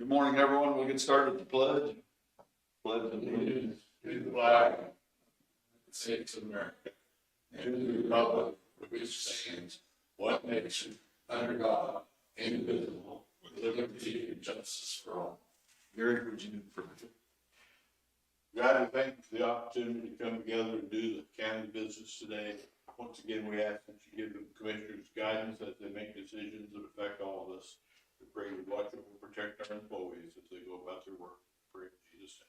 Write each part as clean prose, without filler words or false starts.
Good morning, everyone. We'll get started with the pledge. Pledge allegiance to the flag of the States of America and to the republic for which stands one nation under God, indivisible, with liberty and justice for all. Gary, would you do the prayer? God, we thank you for the opportunity to come together and do the county business today. Once again, we ask that you give the commissioners guidance as they make decisions that affect all of us. We pray you watch over and protect our employees as they go about their work. We pray in Jesus'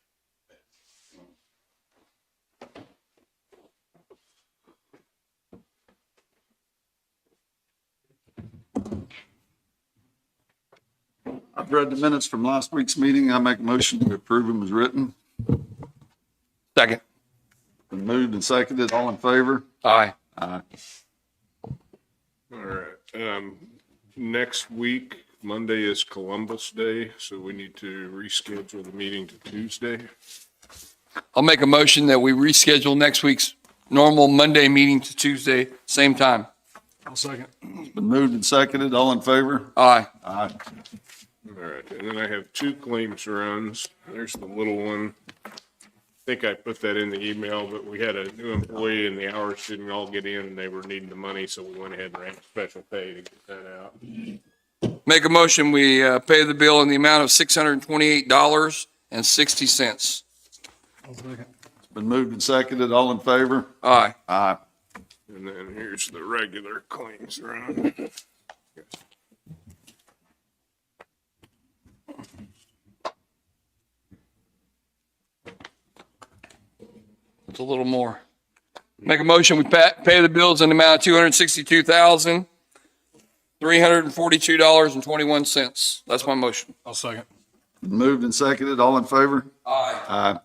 name. I've read the minutes from last week's meeting. I make a motion to approve them as written. Second. Been moved and seconded. All in favor? Aye. Aye. All right. Next week, Monday is Columbus Day, so we need to reschedule the meeting to Tuesday. I'll make a motion that we reschedule next week's normal Monday meeting to Tuesday, same time. I'll second. It's been moved and seconded. All in favor? Aye. Aye. All right, and then I have 2 claims runs. There's the little one. I think I put that in the email, but we had a new employee and the hours didn't all get in and they were needing the money, so we went ahead and ran special pay to get that out. Make a motion, we pay the bill in the amount of $628.60. I'll second. It's been moved and seconded. All in favor? Aye. Aye. And then here's the regular claims run. It's a little more. Make a motion, we pay the bills in the amount of $262,342.21. That's my motion. I'll second. Been moved and seconded. All in favor? Aye. Aye.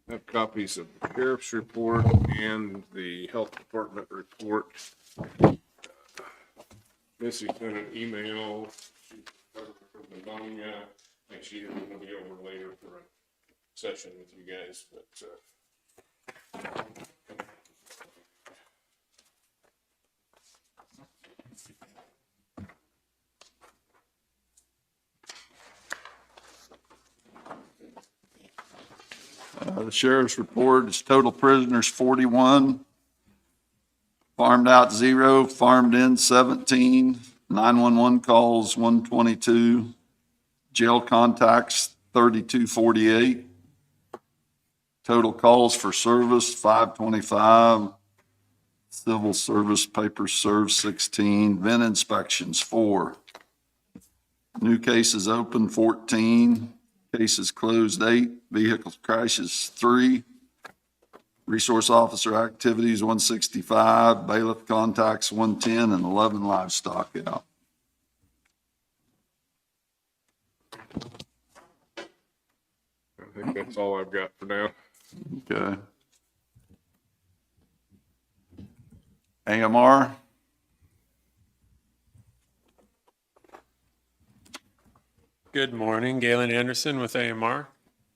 I have copies of the sheriff's report and the health department report. Missy sent an email. She recovered from pneumonia. I think she isn't going to be over later for a session with you guys, but The sheriff's report is total prisoners 41, farmed out 0, farmed in 17, 911 calls 122, jail contacts 3248, total calls for service 525, civil service papers served 16, vent inspections 4, new cases open 14, cases closed 8, vehicle crashes 3, resource officer activities 165, bailiff contacts 110, and 11 livestock out. I think that's all I've got for now. Okay. AMR, Good morning, Galen Anderson with AMR.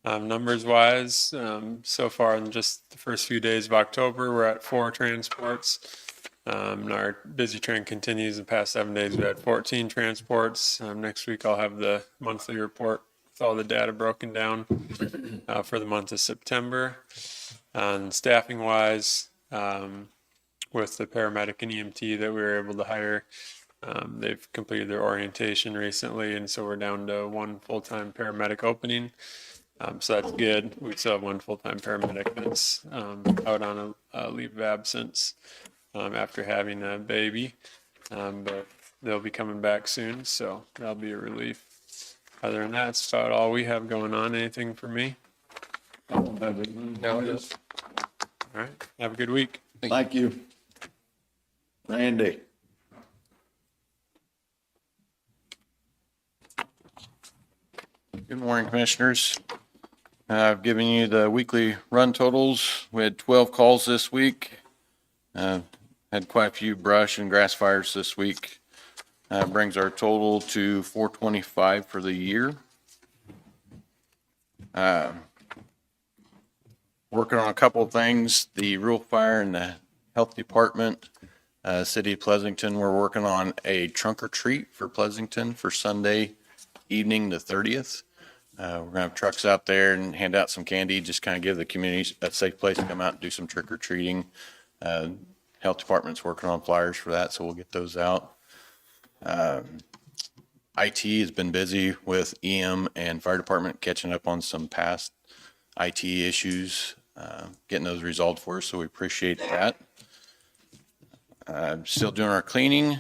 Numbers wise, so far in just the first few days of October, we're at 4 transports. And our busy trend continues. The past 7 days, we had 14 transports. Next week, I'll have the monthly report with all the data broken down for the month of September. And staffing wise, with the paramedic and EMT that we were able to hire, they've completed their orientation recently, and so we're down to 1 full-time paramedic opening. So that's good. We still have 1 full-time paramedic that's out on a leave of absence after having a baby, but they'll be coming back soon, so that'll be a relief. Other than that, that's about all we have going on. Anything for me? No, it is. All right. Have a good week. thank you. Randy. Good morning, Commissioners. I've given you the weekly run totals. We had 12 calls this week. Had quite a few brush and grass fires this week. Brings our total to 425 for the year. Working on a couple of things, the rural fire and the Health Department, City of Pleasanton, we're working on a trunk or treat for Pleasanton for Sunday evening, the 30th. We're gonna have trucks out there and hand out some candy, just kind of give the community a safe place to come out and do some trick or treating. Health Department's working on flyers for that, so we'll get those out. IT has been busy with EM and Fire Department catching up on some past IT issues, getting those resolved for us, so we appreciate that. Still doing our cleaning.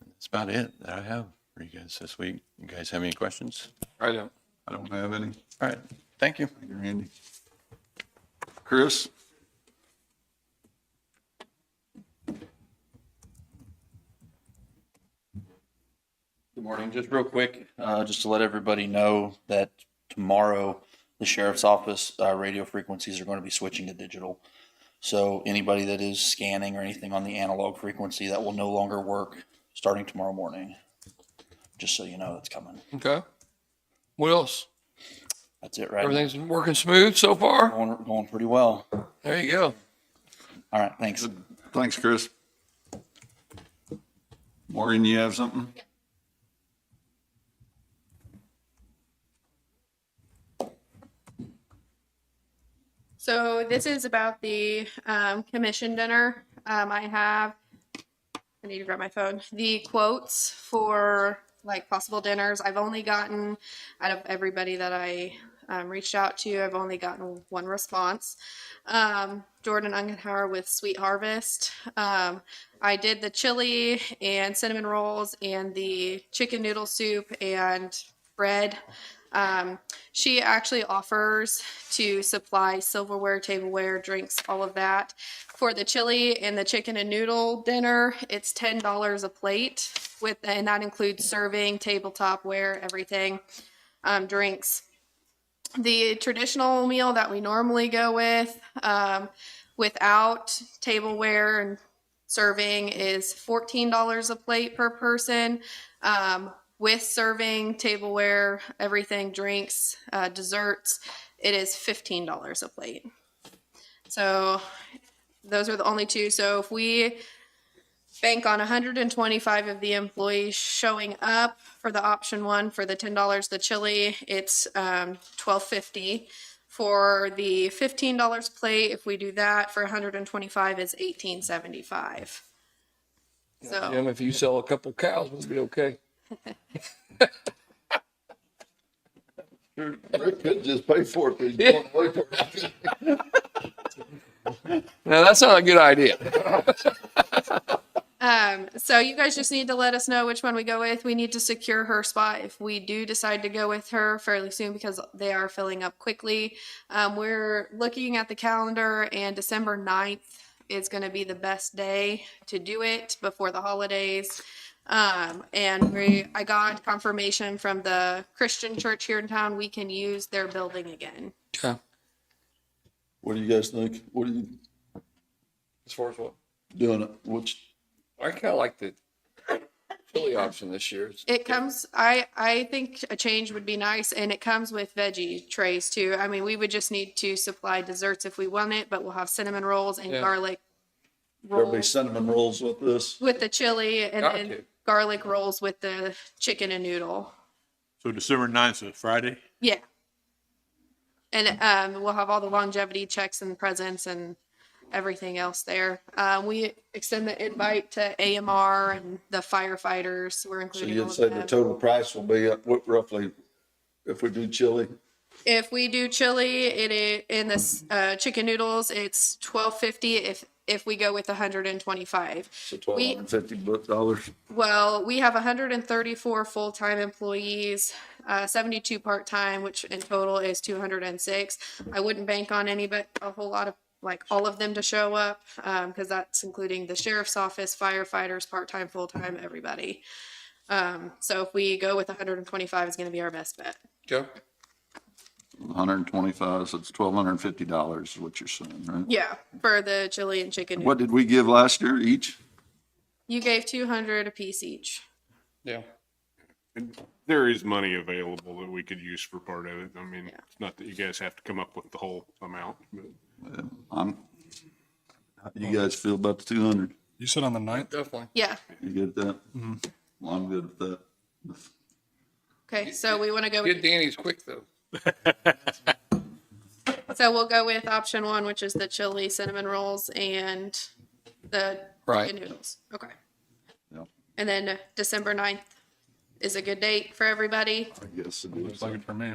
That's about it that I have for you guys this week. You guys have any questions? I don't. I don't have any. All right, thank you. Thank you, Randy. Chris? Good morning. Just real quick, just to let everybody know that tomorrow, the sheriff's office radio frequencies are going to be switching to digital. So anybody that is scanning or anything on the analog frequency, that will no longer work starting tomorrow morning. Just so you know, it's coming. Okay. What else? That's it, right? Everything's working smooth so far? Going pretty well. There you go. All right, thanks. Thanks, Chris. Maureen, you have something? So this is about the commission dinner. I need to grab my phone. The quotes for like possible dinners. I've only gotten, out of everybody that I reached out to, I've only gotten one response. Jordan Ungenhauer with Sweet Harvest. I did the chili and cinnamon rolls and the chicken noodle soup and bread. She actually offers to supply silverware, tableware, drinks, all of that. For the chili and the chicken and noodle dinner, it's $10 a plate and that includes serving, tabletop ware, everything, drinks. The traditional meal that we normally go with, without tableware and serving, is $14 a plate per person. With serving, tableware, everything, drinks, desserts, it is $15 a plate. So those are the only two. So if we bank on 125 of the employees showing up for the option one for the $10, the chili, it's $12.50. For the $15 plate, if we do that for 125, is $18.75. So Jim, if you sell a couple cows, we'll be okay. Could just pay for it. But you don't wait for it. Now, that's not a good idea. So you guys just need to let us know which one we go with. We need to secure her spot if we do decide to go with her fairly soon because they are filling up quickly. We're looking at the calendar and December 9th is going to be the best day to do it before the holidays. And I got confirmation from the Christian church here in town. We can use their building again. Okay. What do you guys think? What are you As far as what? doing? Which, I kind of like the chili option this year. It comes, I think a change would be nice, and it comes with veggie trays too. I mean, we would just need to supply desserts if we want it, but we'll have cinnamon rolls and Yeah. garlic there'll be rolls cinnamon rolls with this? with the chili and Got then to. garlic rolls with the chicken and noodle. So December 9th is a Friday? Yeah. And we'll have all the longevity checks and presents and everything else there. We extend the invite to AMR and the firefighters. We're So including all you'd of say the them. total price will be what roughly, if we do chili? If we do chili, in this chicken noodles, it's $12.50 if we go with 125. So $1,250. Well, we have 134 full-time employees, 72 part-time, which in total is 206. I wouldn't bank on any, but a whole lot of, like, all of them to show up, because that's including the sheriff's office, firefighters, part-time, full-time, everybody. So if we go with 125, it's going to be our best bet. Okay. 125, so it's $1,250 is what you're saying, right? Yeah, for the chili and chicken. What did we give last year each? You gave 200 a piece each. Yeah. And there is money available that we could use for part of it. I mean, Yeah. it's not that you guys have to come up with the whole amount, but I'm You guys feel about the 200? You said on the 9th? Definitely. Yeah. You good with that? Well, I'm good with that. Okay, so we want to go Get with, Danny's quick though. so we'll go with option one, which is the chili cinnamon rolls and the Right. chicken noodles. Okay. Yep. And then December 9th is a good date for everybody. I guess it Looks is. like it for me.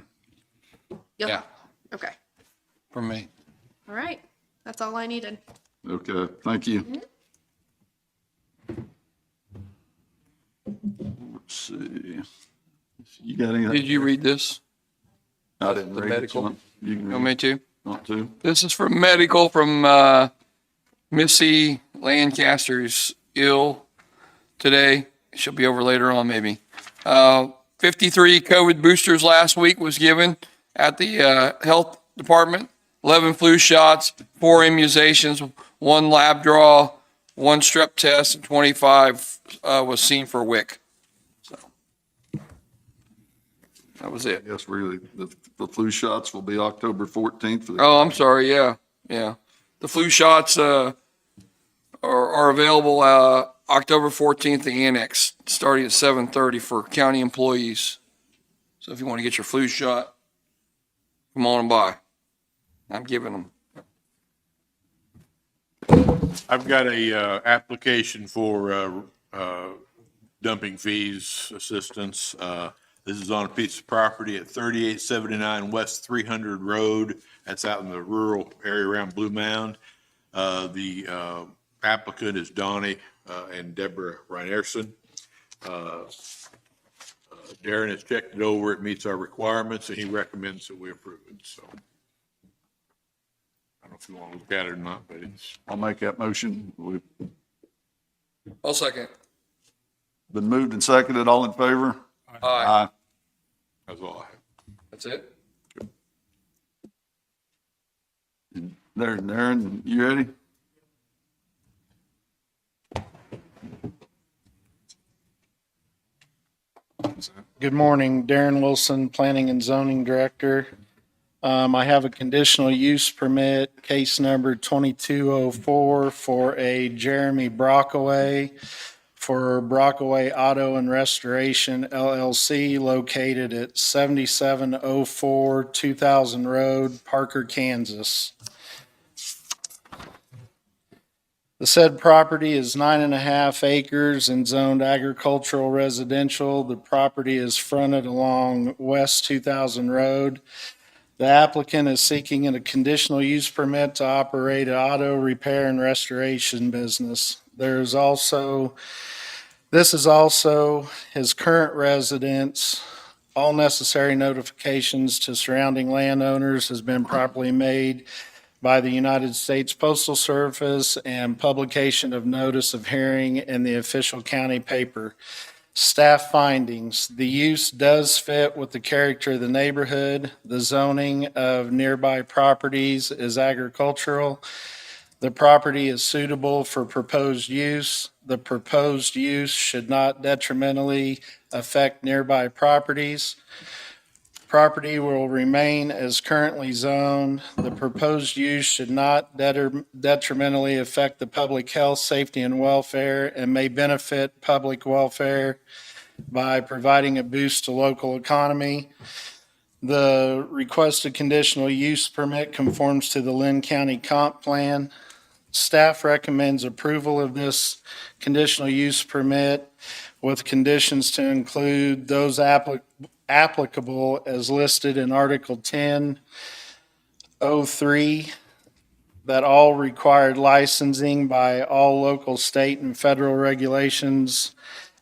Yep. Yeah, Okay. for me. All right. That's all I needed. Okay, thank you. Let's see. You got anything? Did you read this? I didn't the read it. medical? so You can You read want me it. to? Want to? This is from medical from Missy Lancaster's ill today. She'll be over later on maybe. 53 COVID boosters last week was given at the health department. 11 flu shots, 4 immunizations, 1 lab draw, 1 strep test, and 25 was seen for WIC. So that was it. Yes, really. The flu shots will be October 14th. for the- Oh, I'm sorry. Yeah, yeah. The flu shots are available October 14th, the annex, starting at 7:30 for county employees. So if you want to get your flu shot, come on and by. I'm giving them. I've got a, application for, dumping fees assistance. This is on a piece of property at 3879 West 300 Road. That's out in the rural area around Blue Mound. The applicant is Donnie and Deborah Reinerson. Darren has checked it over. It meets our requirements, and he recommends that we approve it, so. I don't know if you want to look at it or not, but it's. I'll make that motion. We've I'll second. been moved and seconded. All in favor? Aye. That's all I have. That's it? There, Darren, you ready? Good morning, Darren Wilson, Planning and Zoning Director. I have a conditional use permit, case number 2204 for a Jeremy Brockaway for Brockaway Auto and Restoration LLC located at 7704 2000 Road, Parker, Kansas. The said property is 9.5 acres and zoned agricultural residential. The property is fronted along West 2000 Road. The applicant is seeking a conditional use permit to operate an auto repair and restoration business. This is also his current residence. All necessary notifications to surrounding landowners has been properly made by the United States Postal Service and publication of notice of hearing in the official county paper. Staff findings: the use does fit with the character of the neighborhood. The zoning of nearby properties is agricultural. The property is suitable for proposed use. The proposed use should not detrimentally affect nearby properties. Property will remain as currently zoned. The proposed use should not detrimentally affect the public health, safety, and welfare, and may benefit public welfare by providing a boost to local economy. The requested conditional use permit conforms to the Linn County Comp Plan. Staff recommends approval of this conditional use permit with conditions to include those applicable as listed in Article 10.03, that all required licensing by all local, state, and federal regulations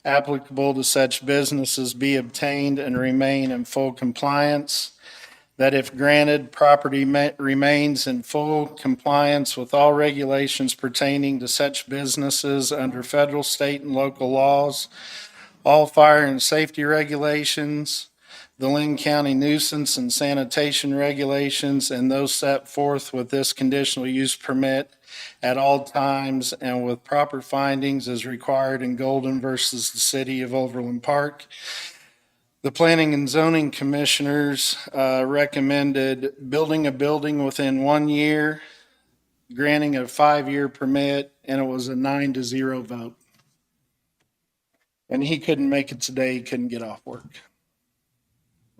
applicable to such businesses be obtained and remain in full compliance. That if granted, property remains in full compliance with all regulations pertaining to such businesses under federal, state, and local laws, all fire and safety regulations, the Linn County nuisance and sanitation regulations, and those set forth with this conditional use permit at all times and with proper findings as required in Golden versus the City of Overland Park. The Planning and Zoning Commissioners recommended building a building within 1 year granting a 5-year permit, and it was a 9-0 vote. And he couldn't make it today. He couldn't get off work.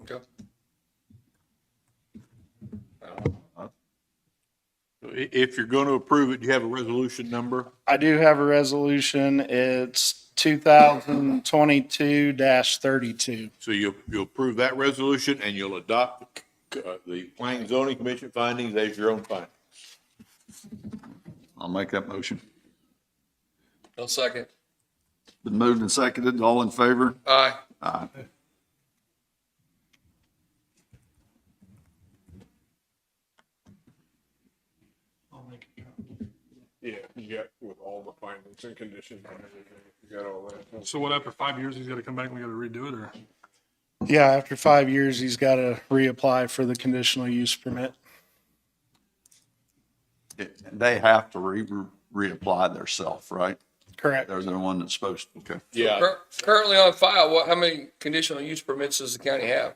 Okay. If you're going to approve it, do you have a resolution number? I do have a resolution. It's 2022-32. So you'll approve that resolution and you'll adopt the Planning and Zoning Commission findings as your own findings. I'll make that motion. No second. Been moved and seconded. All in favor? Aye. Aye. Yeah, you got with all the findings and conditions and everything. You got all that. So what, after 5 years, he's got to come back and we got to redo it, or? Yeah, after 5 years, he's got to reapply for the conditional use permit. They have to reapply theirself, right? Correct. They're the one that's supposed to, okay. Yeah. Currently on file, how many conditional use permits does the county have?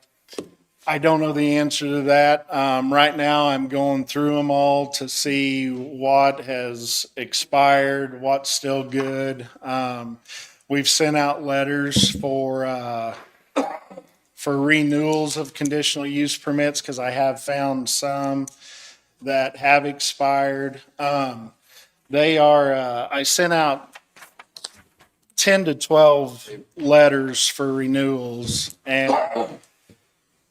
I don't know the answer to that. Right now, I'm going through them all to see what has expired, what's still good. We've sent out letters for renewals of conditional use permits because I have found some that have expired. I sent out 10 to 12 letters for renewals, and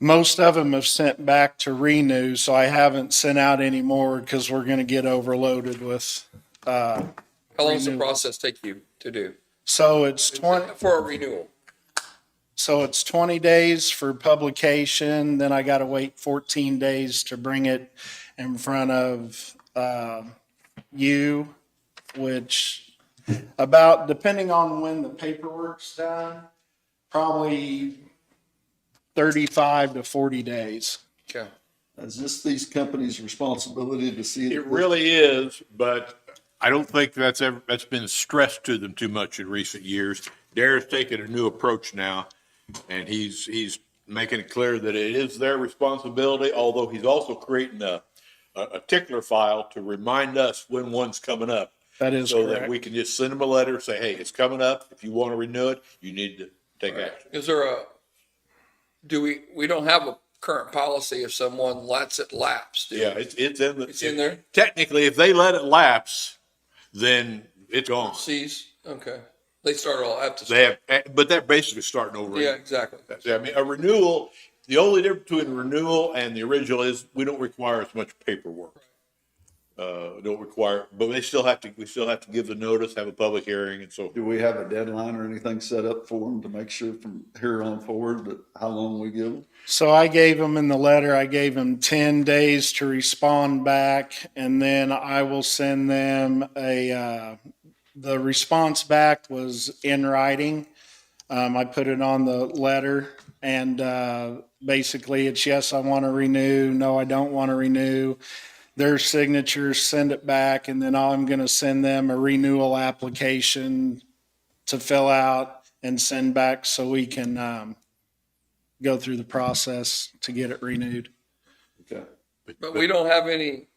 most of them have sent back to renew, so I haven't sent out any more because we're going to get overloaded with. How long does the Renewal. process take you to do? So it's 20. For a renewal? So it's 20 days for publication, then I got to wait 14 days to bring it in front of you, which about, depending on when the paperwork's done, probably 35 to 40 days. Okay. Is this these companies' responsibility to see? It really is, but I don't think that's been stressed to them too much in recent years. Dare's taking a new approach now, and he's making it clear that it is their responsibility, although he's also creating a tickler file to remind us when one's coming up. That is So that correct. we can just send them a letter, say, hey, it's coming up. If you want to renew it, you need to take action. Is there we don't have a current policy if someone lets it lapse, do we? Yeah, it's in the. It's in there? Technically, if they let it lapse, then it's gone. Cease, okay. They start all, have to. They have, but they're basically starting over. Yeah, exactly. I mean, a renewal, the only difference between a renewal and the original is we don't require as much paperwork. Don't require, but we still have to give the notice, have a public hearing and so. Do we have a deadline or anything set up for them to make sure from here on forward that how long we give them? So I gave them in the letter, I gave them 10 days to respond back, and then I will send them the response back was in writing. I put it on the letter, and basically it's yes, I want to renew, no, I don't want to renew. Their signatures, send it back, and then I'm going to send them a renewal application to fill out and send back so we can go through the process to get it renewed. Okay. But we don't have any,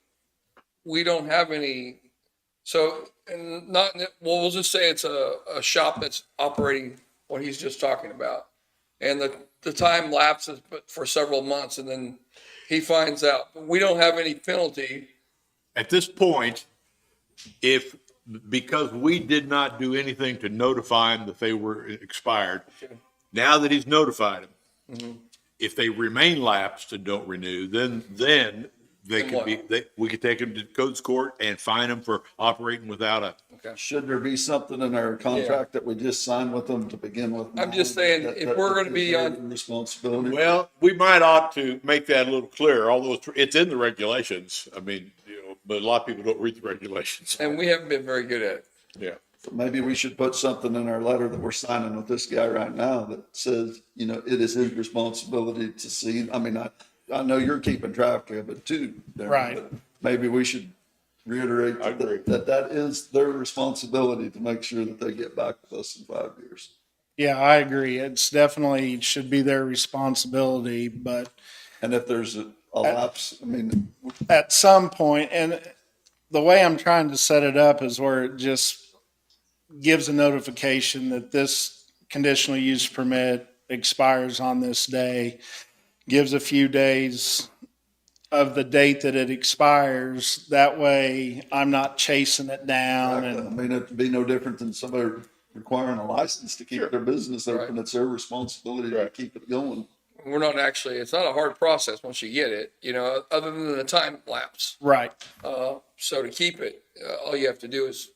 so, and not, well, we'll just say it's a shop that's operating what he's just talking about. And the time lapses for several months, and then he finds out. We don't have any penalty. At this point, because we did not do anything to notify them that they were expired, now that he's notified them, if they remain lapsed and don't renew, then they could be, we could take them to codes court and fine them for operating without a. Should there be something in our contract that we just signed with them to begin with? I'm just saying, if we're going to be on, Responsibility. Well, we might ought to make that a little clearer, although it's in the regulations. I mean, but a lot of people don't read the regulations. and we haven't been very good at it. Yeah. So maybe we should put something in our letter that we're signing with this guy right now that says, it is his responsibility to see. I mean, I know you're keeping track of it too, Darren, Right. but maybe we should reiterate I agree. that is their responsibility to make sure that they get back with us in 5 years. Yeah, I agree. It's definitely should be their responsibility, but And if there's a lapse, I mean, at some point, and the way I'm trying to set it up is where it just gives a notification that this conditional use permit expires on this day, gives a few days of the date that it expires. That way I'm not chasing it down. I And mean, it'd be no different than somebody requiring a license to keep their business open. Right. It's their responsibility to Right. keep it going. We're not actually, it's not a hard process once you get it, other than the time lapse. right. So to keep it, all you have to do is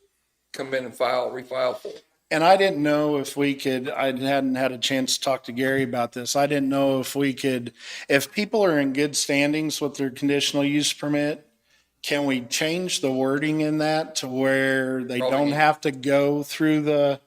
come in and refile for it. And I didn't know if we could, I hadn't had a chance to talk to Gary about this. I didn't know if we could, if people are in good standings with their conditional use permit, can we change the wording in that to where they Probably don't need- have to go through the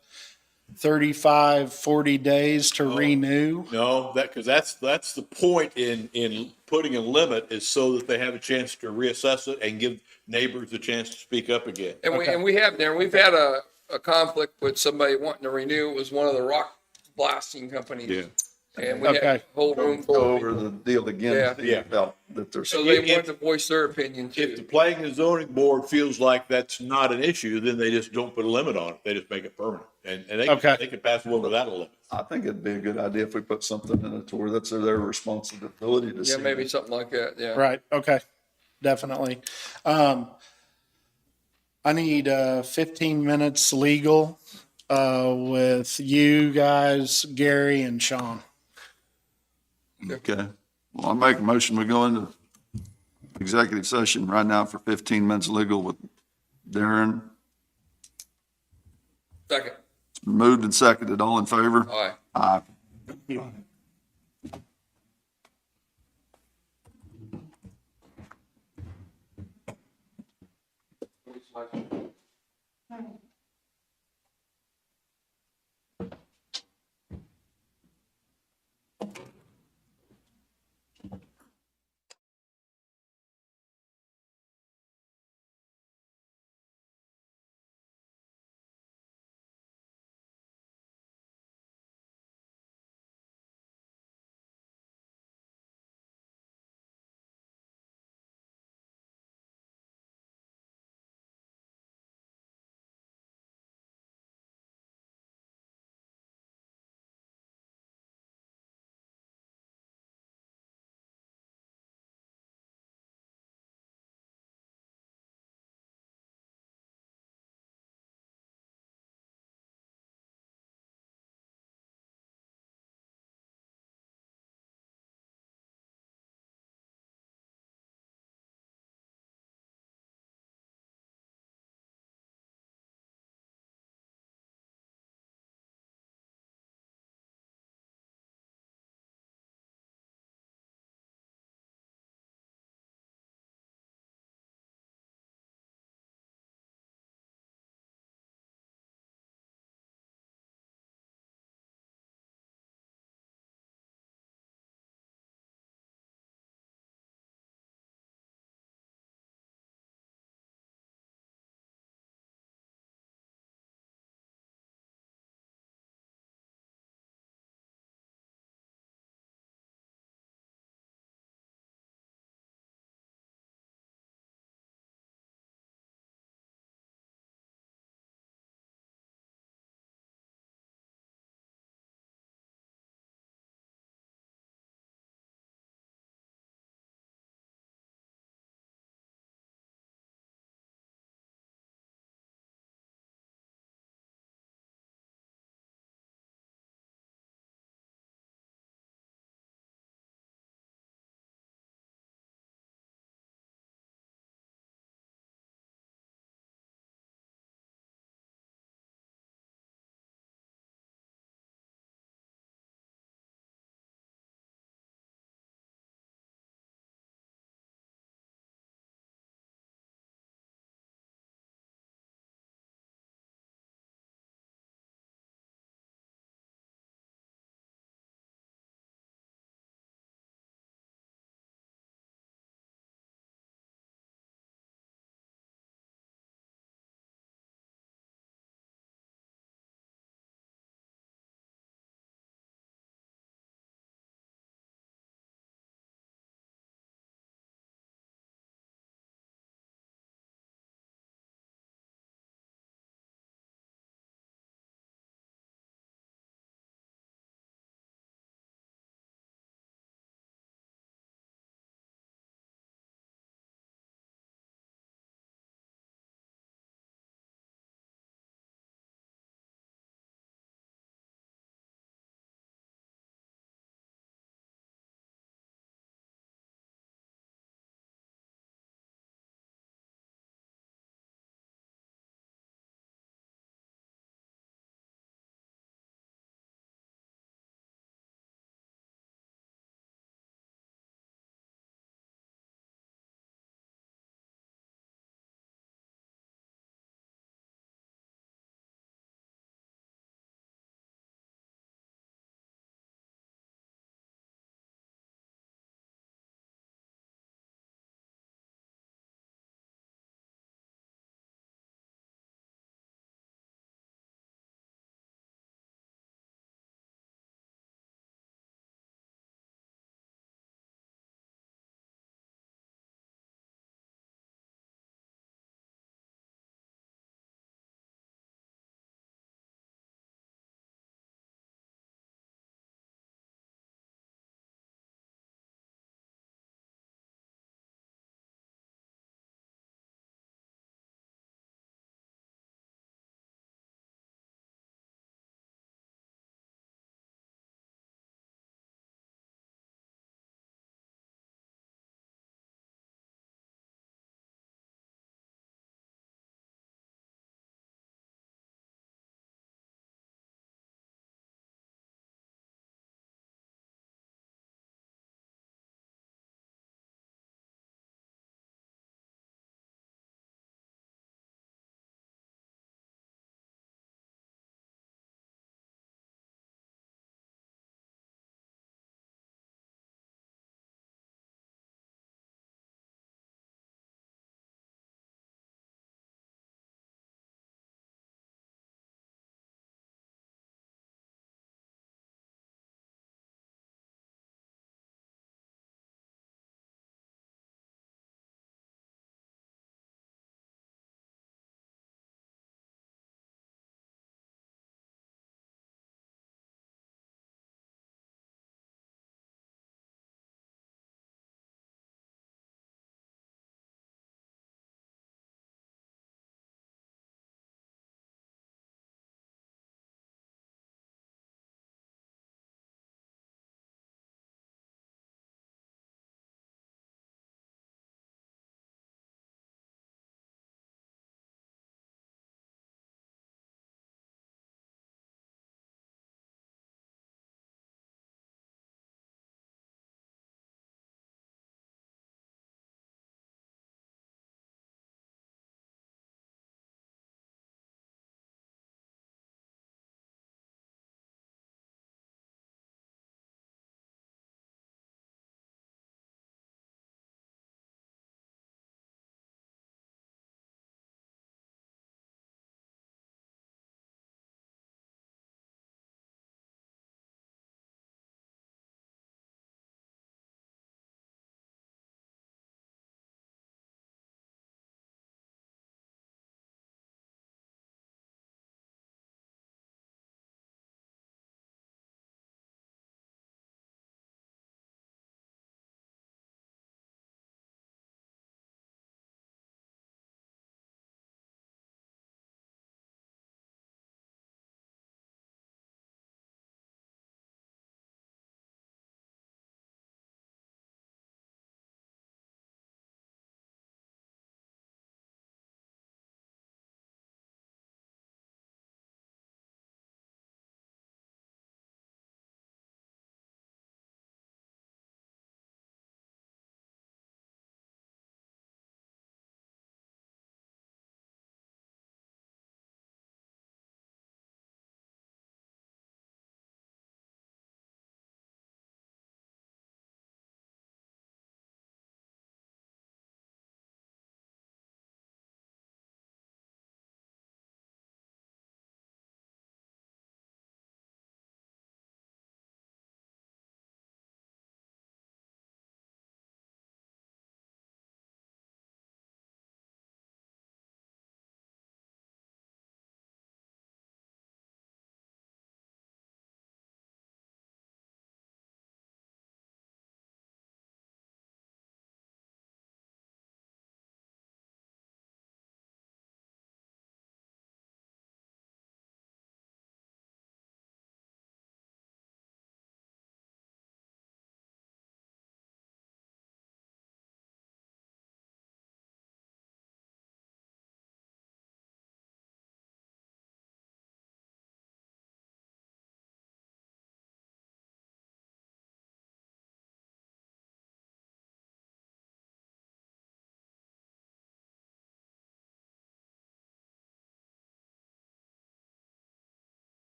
35, 40 days to renew? No, because that's the point in putting a limit is so that they have a chance to reassess it and give neighbors a chance to speak up again. And we have there, we've had a conflict with somebody wanting to renew. It was one of the rock blasting companies. Yeah. And we had a Okay. whole room Go full of over people. the deal again. Yeah. See about that there's. So they If- wanted to voice their opinion If the too. planning and zoning board feels like that's not an issue, then they just don't put a limit on it. They just make it permanent. And Okay. they can pass one without a limit. I think it'd be a good idea if we put something in it to where that's their responsibility to see. Yeah, maybe something like that, yeah. Right, okay, definitely. I need 15 minutes legal with you guys, Gary and Sean. Okay. Well, I make a motion, we go into executive session right now for 15 minutes legal with Darren. Second, It's been moved and seconded. All in favor? all right. Aye.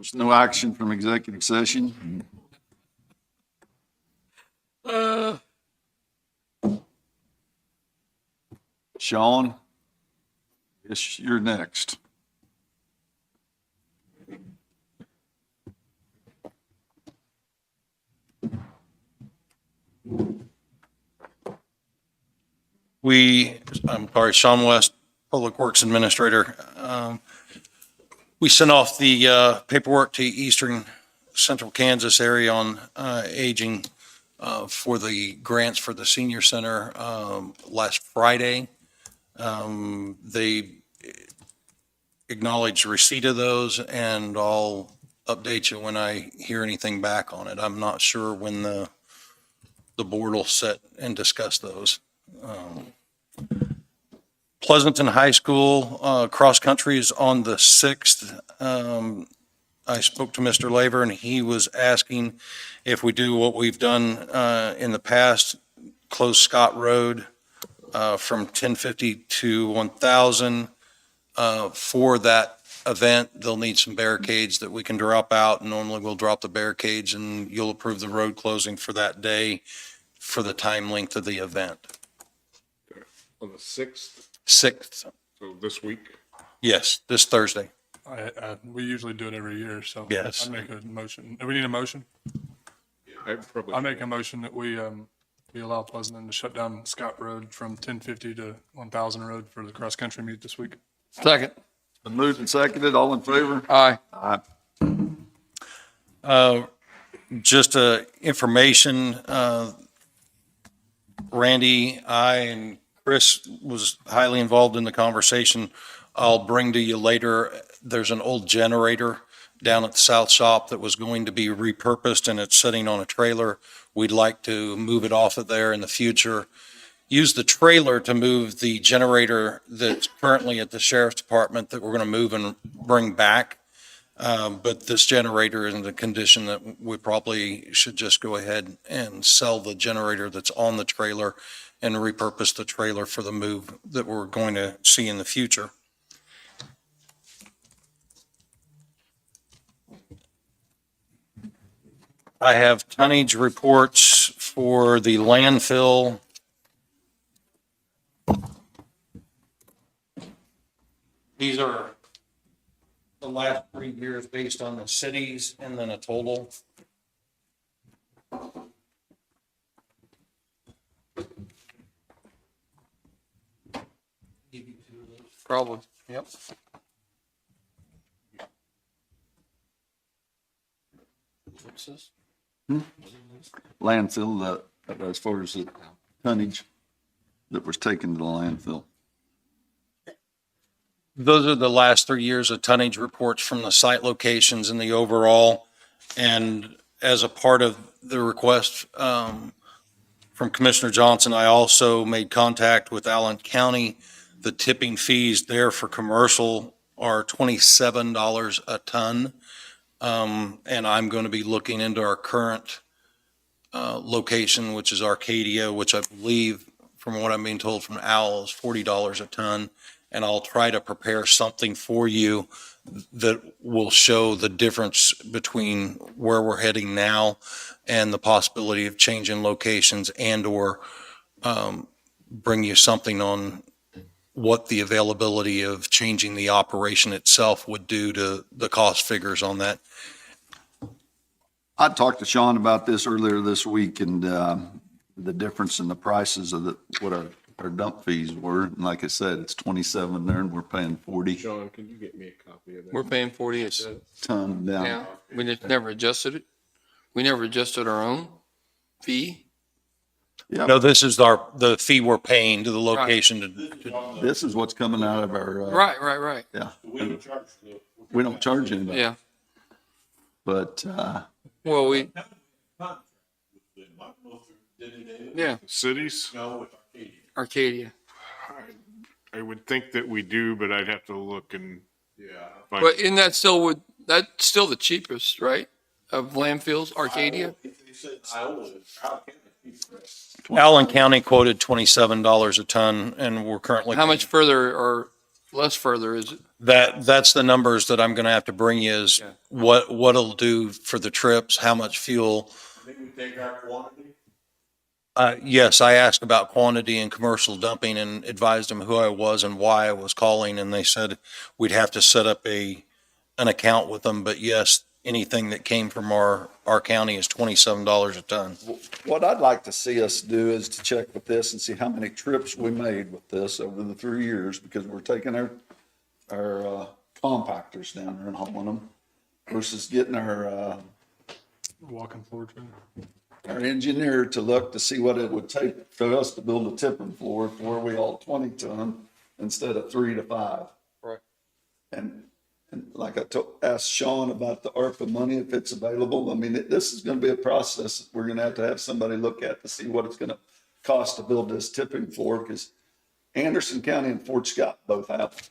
There's no action from executive session. Sean, yes, you're next. I'm sorry, Sean West, Public Works Administrator. We sent off the paperwork to Eastern Central Kansas area on aging for the grants for the senior center last Friday. They acknowledged receipt of those, and I'll update you when I hear anything back on it. I'm not sure when the board will sit and discuss those. Pleasanton High School cross-country is on the 6th. I spoke to Mr. Laver, and he was asking if we do what we've done in the past, close Scott Road from 1050 to 1000. For that event, they'll need some barricades that we can drop out. Normally, we'll drop the barricades, and you'll approve the road closing for that day for the time length of the event. On the 6th, 6th, so this week. yes, this Thursday. We usually do it every year, so. Yes. I make a motion. Do we need a motion? I make a motion that we allow Pleasanton to shut down Scott Road from 1050 to 1000 Road for the cross-country meet this week. Second. Been moved and seconded. All in favor? Aye. Just information, Randy, I, and Chris was highly involved in the conversation. I'll bring to you later. There's an old generator down at the South Shop that was going to be repurposed, and it's sitting on a trailer. We'd like to move it off of there in the future. Use the trailer to move the generator that's currently at the sheriff's department that we're going to move and bring back. But this generator is in the condition that we probably should just go ahead and sell the generator that's on the trailer and repurpose the trailer for the move that we're going to see in the future. I have tonnage reports for the landfill. These are the last 3 years based on the cities and then a total. Probably. Yep. What's this? Landfill, as far as the tonnage that was taken to the landfill. Those are the last 3 years of tonnage reports from the site locations and the overall. And as a part of the request from Commissioner Johnson, I also made contact with Allen County. The tipping fees there for commercial are $27 a ton. And I'm going to be looking into our current location, which is Arcadia, which I believe, from what I'm being told from Al, is $40 a ton. And I'll try to prepare something for you that will show the difference between where we're heading now and the possibility of changing locations and or bring you something on what the availability of changing the operation itself would do to the cost figures on that. I talked to Sean about this earlier this week and the difference in the prices of what our dump fees were. And like I said, it's 27 there and we're paying 40 Sean, can you get me a copy of that? We're paying 40 a ton down. Yeah, we just never adjusted it. We never adjusted our own fee. Yeah, No, this is the fee we're paying to the location. this is what's coming out of our, Right. yeah, We don't charge we don't charge anybody, Yeah. but, Well, we, it. yeah, Cities? No, with Arcadia. Arcadia. I would think that we do, but I'd have to look and Yeah. find. But isn't that that's still the cheapest, right? Of landfills, Arcadia? They said Iowa, Allen County quoted $27 a ton, and we're currently. How much further are less further, is it? That's the numbers that I'm going to have to bring you is Yeah. what it'll do for the trips, how much fuel. I think we take our quantity. Yes, I asked about quantity and commercial dumping and advised them who I was and why I was calling, and they said we'd have to set up an account with them. But yes, anything that came from our county is $27 a ton. What I'd like to see us do is to check with this and see how many trips we made with this over the 3 years, because we're taking our compactors down there and hauling them versus getting our Walking floor trailer. engineer to look to see what it would take for us to build a tipping floor to where we haul 20 ton instead of 3 to 5. Right. And like I asked Sean about the ARPA money, if it's available, I mean, this is gonna be a process that we're gonna have somebody look at to see what it's gonna cost to build this tipping floor, because Anderson County and Fort Scott both have it,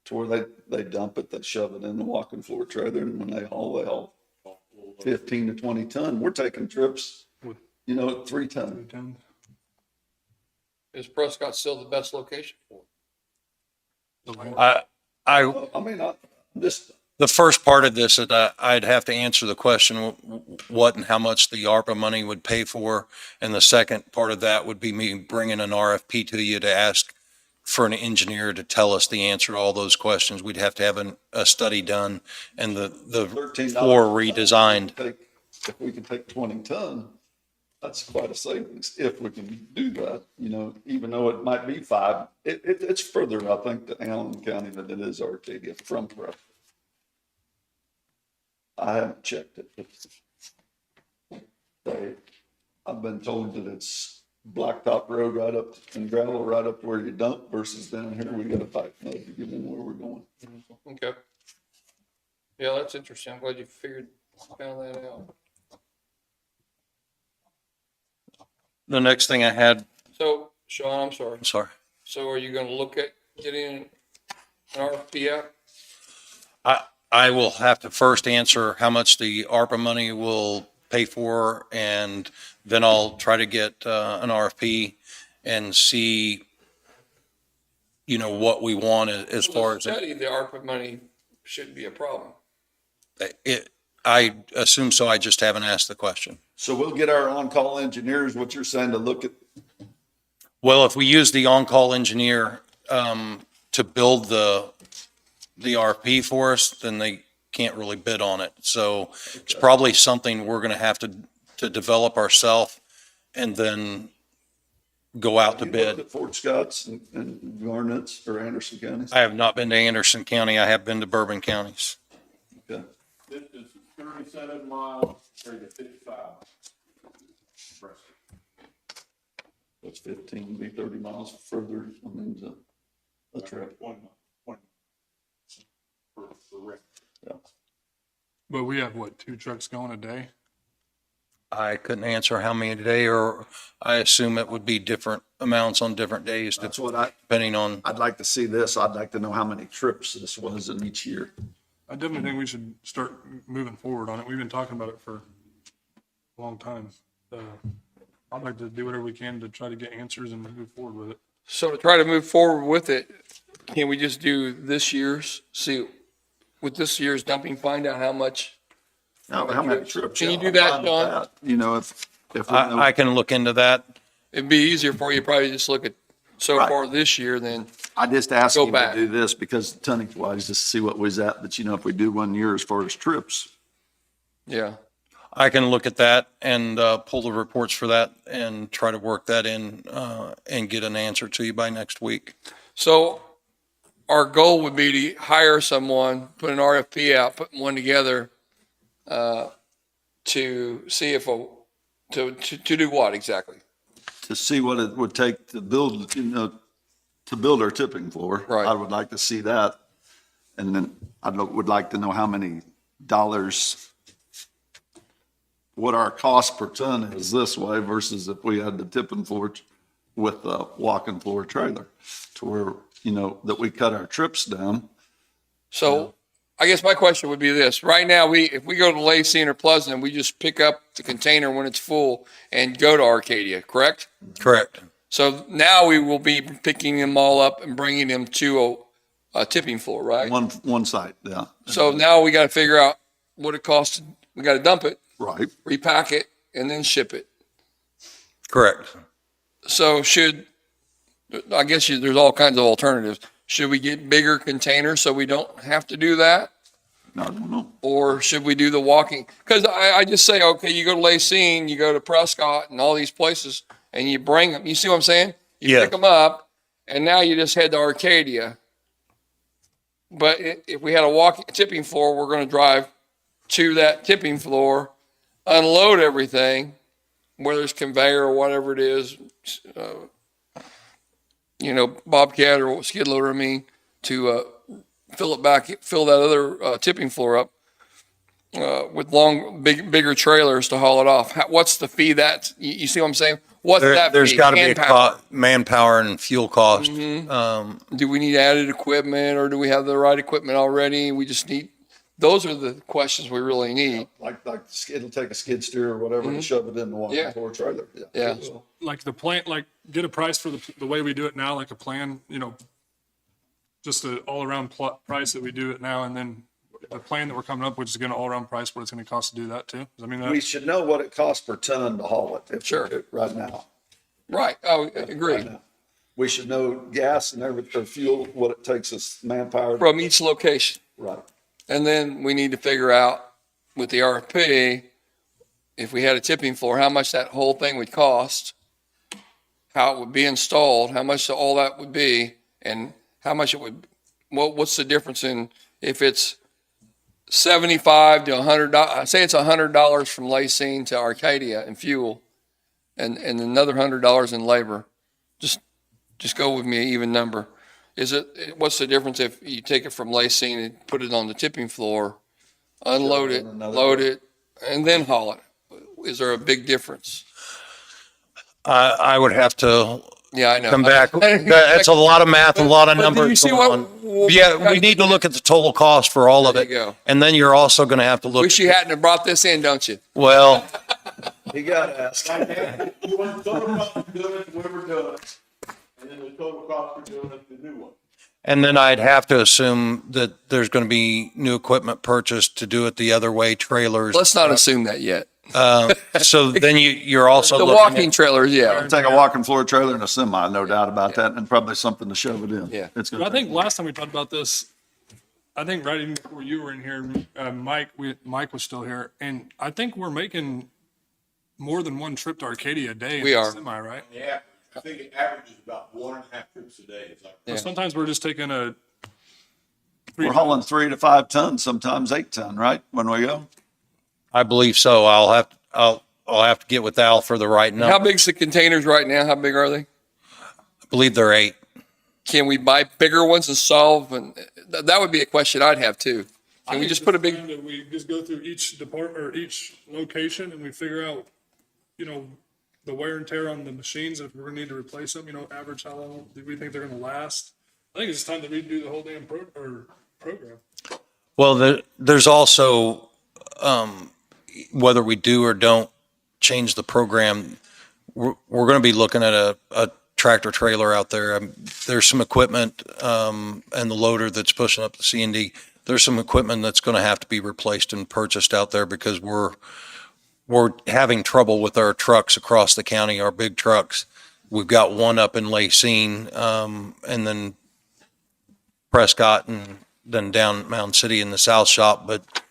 to where they dump it, they shove it in the walking floor trailer, and when they haul 15 to 20 ton. We're taking trips, you know, at 3 ton. Is Prescott still the best location for it? I mean, the first part of this, I'd have to answer the question, what and how much the ARPA money would pay for. And the second part of that would be me bringing an RFP to you to ask for an engineer to tell us the answer to all those questions. We'd have to have a study done and the floor redesigned. If we can take 20 ton, that's quite a savings if we can do that, you know, even though it might be 5. It's further, I think, to Allen County than it is Arcadia from Prescott. I haven't checked it. I've been told that it's blacktop road right up and gravel right up where you dump versus down here, we got a pipe mud to get in where we're going. Okay. Yeah, that's interesting. I'm glad you found that out. The next thing I had, So, Sean, I'm sorry. sorry. So are you gonna look at getting an RFP out? I will have to first answer how much the ARPA money will pay for, and then I'll try to get an RFP and see, you know, what we want as far as Study, the ARPA money shouldn't be a problem. it. I assume so. I just haven't asked the question. So we'll get our on-call engineers, what you're saying, to look at. Well, if we use the on-call engineer to build the RFP for us, then they can't really bid on it. So it's probably something we're going to have to develop ourselves and then go out to You looked bid. at Fort Scott's and Garnett's or Anderson counties? I have not been to Anderson County. I have been to Bourbon counties. Okay. This is 37 miles, 55. That's 15, be 30 miles further. I mean, that's right. 20 for rent. But we have, what, 2 trucks going a day? I couldn't answer how many today, or I assume it would be different amounts on different days, That's what depending on. I'd like to see this. I'd like to know how many trips this was in each year. I definitely think we should start moving forward on it. We've been talking about it for a long time. I'd like to do whatever we can to try to get answers and move forward with it. So to try to move forward with it, can we just do this year's, see, with this year's dumping, find out how much? How many trips? Can you do I'm that, fine with John? that. You know, if we know. I can look into that. It'd be easier for you probably just look at so Right. far this year than, I just asked Go him back. to do this because tonnage wise, just to see what was at, but you know, if we do 1 year as far as trips, yeah. I can look at that and pull the reports for that and try to work that in and get an answer to you by next week. So our goal would be to hire someone, put an RFP out, put one together, to see if, to do what exactly? to see what it would take to build, you know, to build our tipping floor. Right. I would like to see that. And then would like to know how many dollars, what our cost per ton is this way versus if we had the tipping floor with the walking floor trailer, to where, you know, that we cut our trips down. So I guess my question would be this. Right now, if we go to Lacey or Pleasant, we just pick up the container when it's full and go to Arcadia, correct? Correct. So now we will be picking them all up and bringing them to tipping floor, right? One site, yeah. So now we got to figure out what it costs. We got to dump it, Right. repack it, and then ship it. Correct. So I guess there's all kinds of alternatives. Should we get bigger containers so we don't have to do that? I don't know. Or should we do the walking? Because I just say, okay, you go to Lacine, you go to Prescott and all these places, and you bring them. You see what I'm saying? You Yeah. pick them up, and now you just head to Arcadia. But if we had a tipping floor, we're going to drive to that tipping floor, unload everything, whether it's conveyor or whatever it is, Bobcat or skid loader, to fill that other tipping floor up with bigger trailers to haul it off. What's the fee you see what I'm saying? What's that There's fee? got to be a Manpower. manpower and fuel cost. Do we need added equipment, or do we have the right equipment already? Those are the questions we really need. Like it'll take a skid steer or whatever to shove it in the walking Yeah. floor trailer. Yeah. Like the plan, like get a price for the way we do it now, like a plan, just an all-around price that we do it now, and then the plan that we're coming up with is going to all-around price what it's going to cost to do that too. I mean, We should know what it costs per ton to haul it. Sure. Right now. Right. Oh, I agree. Right now. We should know gas and everything, or fuel, what it takes us, manpower. From each location. Right. And then we need to figure out with the RFP, if we had a tipping floor, how much that whole thing would cost, how it would be installed, how much all that would be, and how much it would, what's the difference in if it's $75 to $100, I say it's $100 from Lacine to Arcadia in fuel and another $100 in labor. Just go with me, an even number. What's the difference if you take it from Lacine and put it on the tipping floor, unload it, load it, and then haul it? Is there a big difference? I would have to Yeah, I know. come back. That's a lot of math, a lot of But do numbers you see going what- on. Yeah, we need to look at the total cost for all of There it. you go. And then you're also going to have to look, Wish you hadn't have brought this in, don't you? well, You gotta ask. You want the total cost of doing it, the way we're doing it, and then the total cost for doing it, the new one. and then I'd have to assume that there's going to be new equipment purchased to do it the other way, trailers. Let's not assume that yet. So then you're also The looking walking at, trailers, yeah. Take a walking floor trailer and a semi, no doubt about that, and probably something to shove it in. Yeah. It's But gonna I think last time we talked about this, I think right even before you were in here, Mike was still here, and I think we're making more than one trip to Arcadia a day. In We the are. Semi, right? Yeah, I think it averages about 1.5 trips a day. It's like, Yeah. Sometimes we're just taking We're hauling 3 to 5 tons, sometimes 8 ton, right? When we go. I believe so. I'll have to get with Al for the right How number. big's the containers right now? How big are they? I believe they're 8. Can we buy bigger ones and solve? And that would be a question I'd have too. Can we just put a big, We just go through each department or each location and we figure out, the wear and tear on the machines. If we're gonna need to replace them, average how long do we think they're gonna last? I think it's time to redo the whole damn program. Well, there's also, whether we do or don't change the program, we're going to be looking at a tractor trailer out there. There's some equipment, and the loader that's pushing up the C&D. There's some equipment that's going to have to be replaced and purchased out there because we're having trouble with our trucks across the county, our big trucks. We've got one up in Lacine, and then Prescott, and then down Mountain City in the south shop. But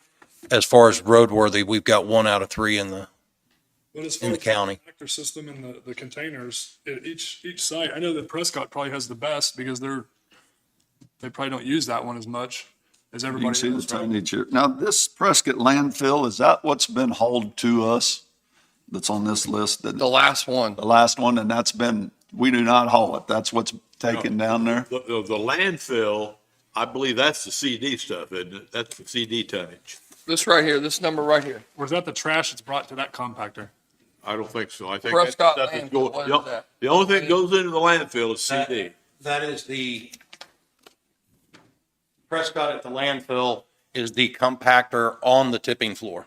as far as roadworthy, we've got 1 out of 3 in the But as in far the as county. tractor system and the containers at each site, I know that Prescott probably has the best because they probably don't use that one as much as You can everybody see the else. Right? tonnage here. Now, this Prescott landfill, is that what's been hauled to us that's on this list? the last one? The last one, and we do not haul it. That's what's taken down there. the landfill, I believe that's the CD stuff, isn't it? That's the CD tonnage. This right here, this number right here. Or is that the trash that's brought to that compactor? I don't think so. I think Prescott that's stuff that's landfill, what is going, that? the only thing that goes into the landfill is CD. That is the Prescott at the landfill is the compactor on the tipping floor.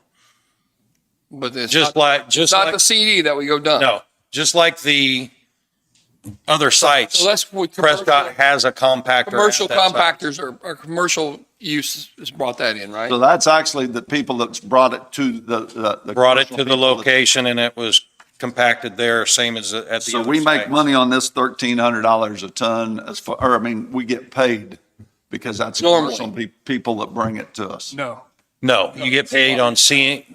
But it's Just not, like, it's not the CD that we go dump. no, just like the other sites. So that's what Prescott has a compactor. commercial at that site. compactors or commercial use has brought that in, right? So that's actually the people that's brought it to the. Brought it commercial to the people that- location and it was compacted there, same as at the So other we make sites. money on this $1,300 a ton as far, or I mean, we get paid because that's Normally. commercial people that bring it to us. No. No, you get paid on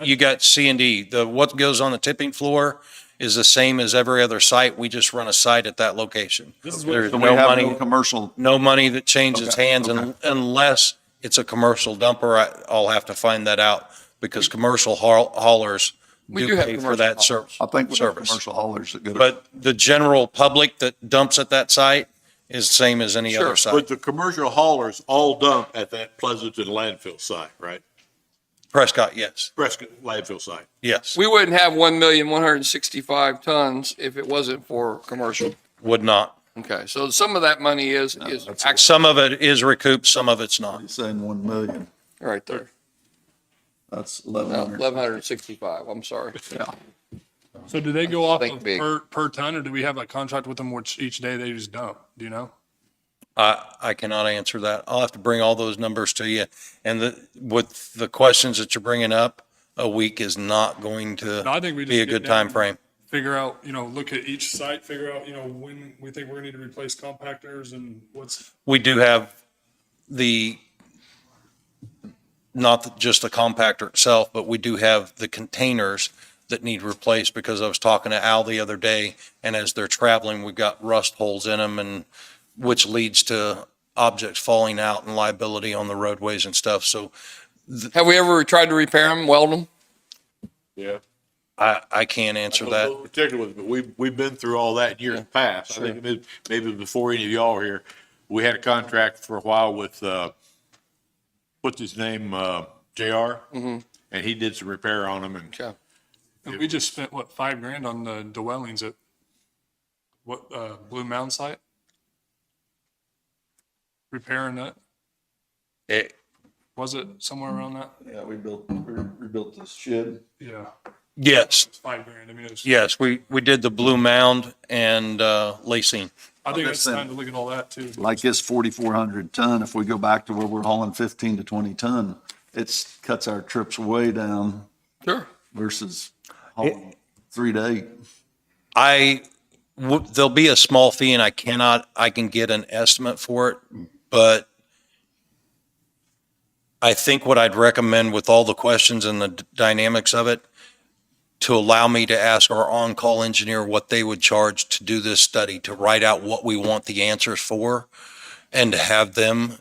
you got C&D. What goes on the tipping floor is the same as every other site. We just run a site at that location. There's So we no have no money, commercial, no money that changes Okay, hands unless it's a commercial dumper. I'll have to find that out because commercial haulers We do do have pay for commercial that haulers. I think we have service. commercial haulers that go to. But the general public that dumps at that site is the same as any Sure. other site. But the commercial haulers all dump at that Pleasanton landfill site, right? Prescott, yes, Prescott landfill site. yes, We wouldn't have 1,165 tons if it wasn't for commercial. would not. Okay, so some of that money is actually Some of it is recouped, some of it's not. He's saying 1 million. right there. That's No, 1,100. 1,165, I'm sorry. Yeah. So do they go off Think of big. per ton, or do we have a contract with them which each day they just dump? Do you know? I cannot answer that. I'll have to bring all those numbers to you. And with the questions that you're bringing up, a week is not going No, I to think we just be a get good down time frame. Figure out, look at each site, figure out, when we think we're gonna need to replace compactors and what's, We do have not just the compactor itself, but we do have the containers that need replaced because I was talking to Al the other day, and as they're traveling, we've got rust holes in them, and which leads to objects falling out and liability on the roadways and stuff. So Have we ever tried to repair them, weld them? Yeah. I can't answer I don't know that. particularly, but we've been through all that in years past. I think maybe before any of y'all are here, we had a contract for a while with, what's his name, JR? And he did some repair on them and Okay. and we just spent, what, $5,000 on the dwellings at Blue Mountain site? Repairing that? It- Was it somewhere around that? Yeah, we rebuilt this shed. Yeah, Yes, it's $5,000. I mean, it's, yes, we did the Blue Mound and Lacing. I think it's Listen. time to look at all that too. Like this 4,400 ton, if we go back to where we're hauling 15 to 20 ton, it cuts our trips way down Sure. versus hauling 3 to 8. There'll be a small fee and I can get an estimate for it, but I think what I'd recommend with all the questions and the dynamics of it, to allow me to ask our on-call engineer what they would charge to do this study, to write out what we want the answers for, and to have them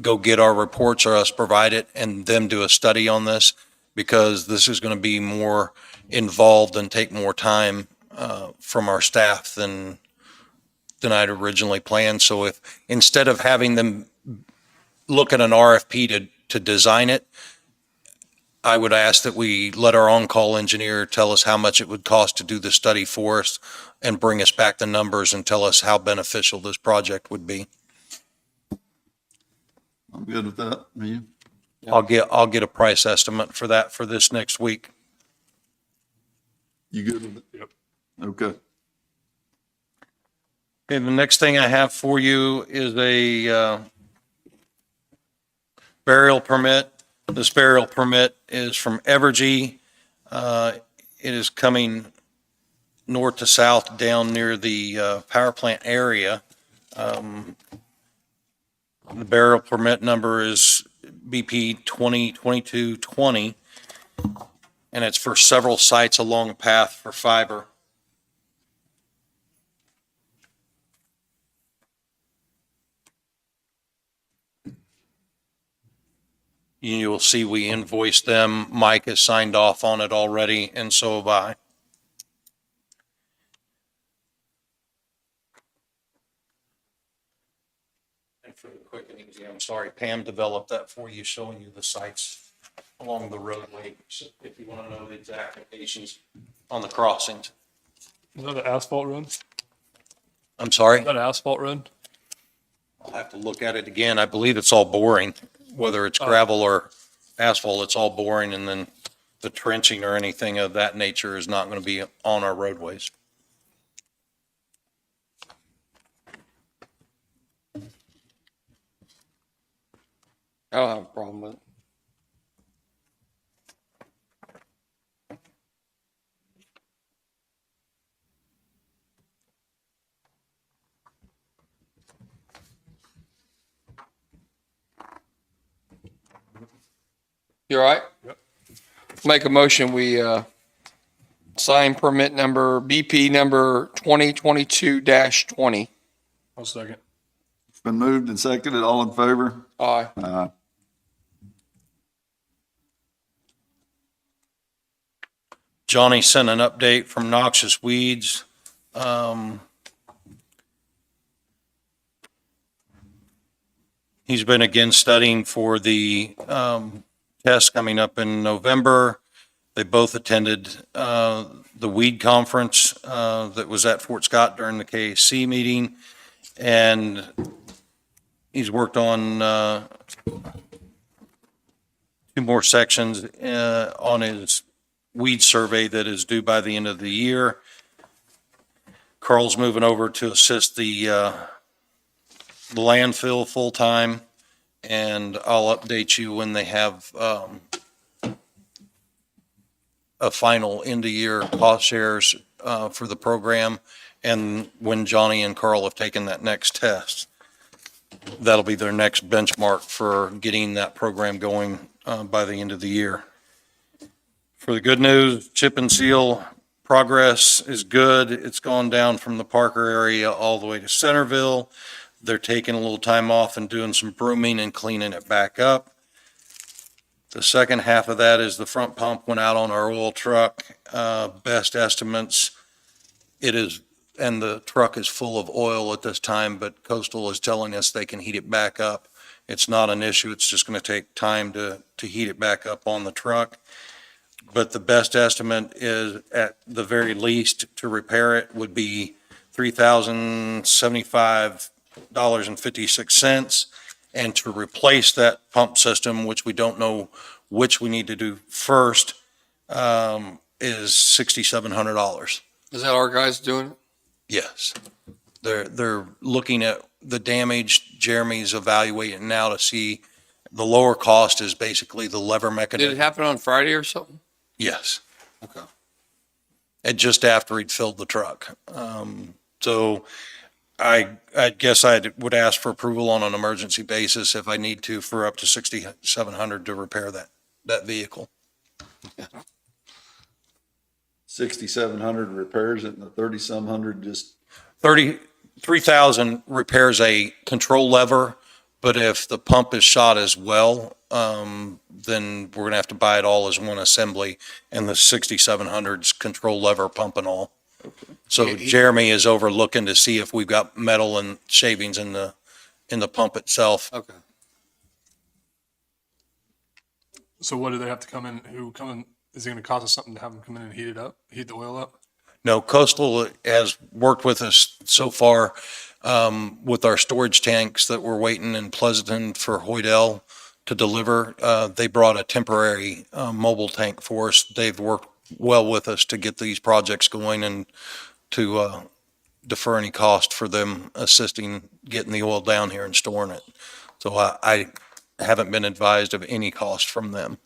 go get our reports or us provide it and them do a study on this, because this is going to be more involved and take more time from our staff than I'd originally planned. So if, instead of having them look at an RFP to design it, I would ask that we let our on-call engineer tell us how much it would cost to do the study for us and bring us back the numbers and tell us how beneficial this project would be. I'm good with that. You? I'll get a price estimate for that for this next week. You good with it? Yep. Okay. Okay, the next thing I have for you is a burial permit. This burial permit is from Evergy. It is coming north to south down near the power plant area. The burial permit number is BP 202220, and it's for several sites along a path for fiber. You will see we invoiced them. Mike has signed off on it already, and so have I. And for the quick and easy, I'm sorry, Pam developed that for you, showing you the sites along the roadway, so if you want to know the exact locations on the crossings. Is that an asphalt road? Is I'm sorry, that an asphalt road? I'll have to look at it again. I believe it's all boring, whether it's gravel or asphalt, it's all boring, and then the trenching or anything of that nature is not going to be on our roadways. don't have a problem with it. You all right? Yep. Make a motion, we, sign permit number BP number 2022-20. I'll second. It's been moved and seconded. All in favor? Aye. Aye. Johnny sent an update from Noxious Weeds. He's been again studying for the test coming up in November. They both attended the weed conference that was at Fort Scott during the KAC meeting. And he's worked on 2 more sections on his weed survey that is due by the end of the year. Carl's moving over to assist the landfill full-time, and I'll update you when they have a final end-of-year cost shares for the program, and when Johnny and Carl have taken that next test. That'll be their next benchmark for getting that program going by the end of the year. For the good news, chip and seal progress is good. It's gone down from the Parker area all the way to Centerville. They're taking a little time off and doing some brooming and cleaning it back up. The second half of that is the front pump went out on our oil truck. Best estimates, it is, and the truck is full of oil at this time, but Coastal is telling us they can heat it back up. It's not an issue. It's just going to take time to heat it back up on the truck. But the best estimate is, at the very least, to repair it would be $3,075.56. And to replace that pump system, which we don't know which we need to do first, is $6,700. Is that our guys doing it? Yes. They're looking at the damage. Jeremy's evaluating now to see the lower cost is basically the lever Did mechanism. it happen on Friday or something? Yes. Okay. And just after he'd filled the truck. So I guess I would ask for approval on an emergency basis if I need to for up to $6,700 to repair that vehicle. 6,700 repairs it and the 30-some hundred just, 3,000 repairs a control lever, but if the pump is shot as well, then we're gonna have to buy it all as one assembly, and the 6,700's control lever, pump and all. So Jeremy is overlooking to see if we've got metal and shavings in the pump itself. Okay. So what do they have to come in? Is it going to cost us something to have them come in and heat the oil up? No, Coastal has worked with us so far with our storage tanks that we're waiting in Pleasanton for Hoydell to deliver. They brought a temporary mobile tank for us. They've worked well with us to get these projects going and to defer any cost for them assisting getting the oil down here and storing it. So I haven't been advised of any cost from them.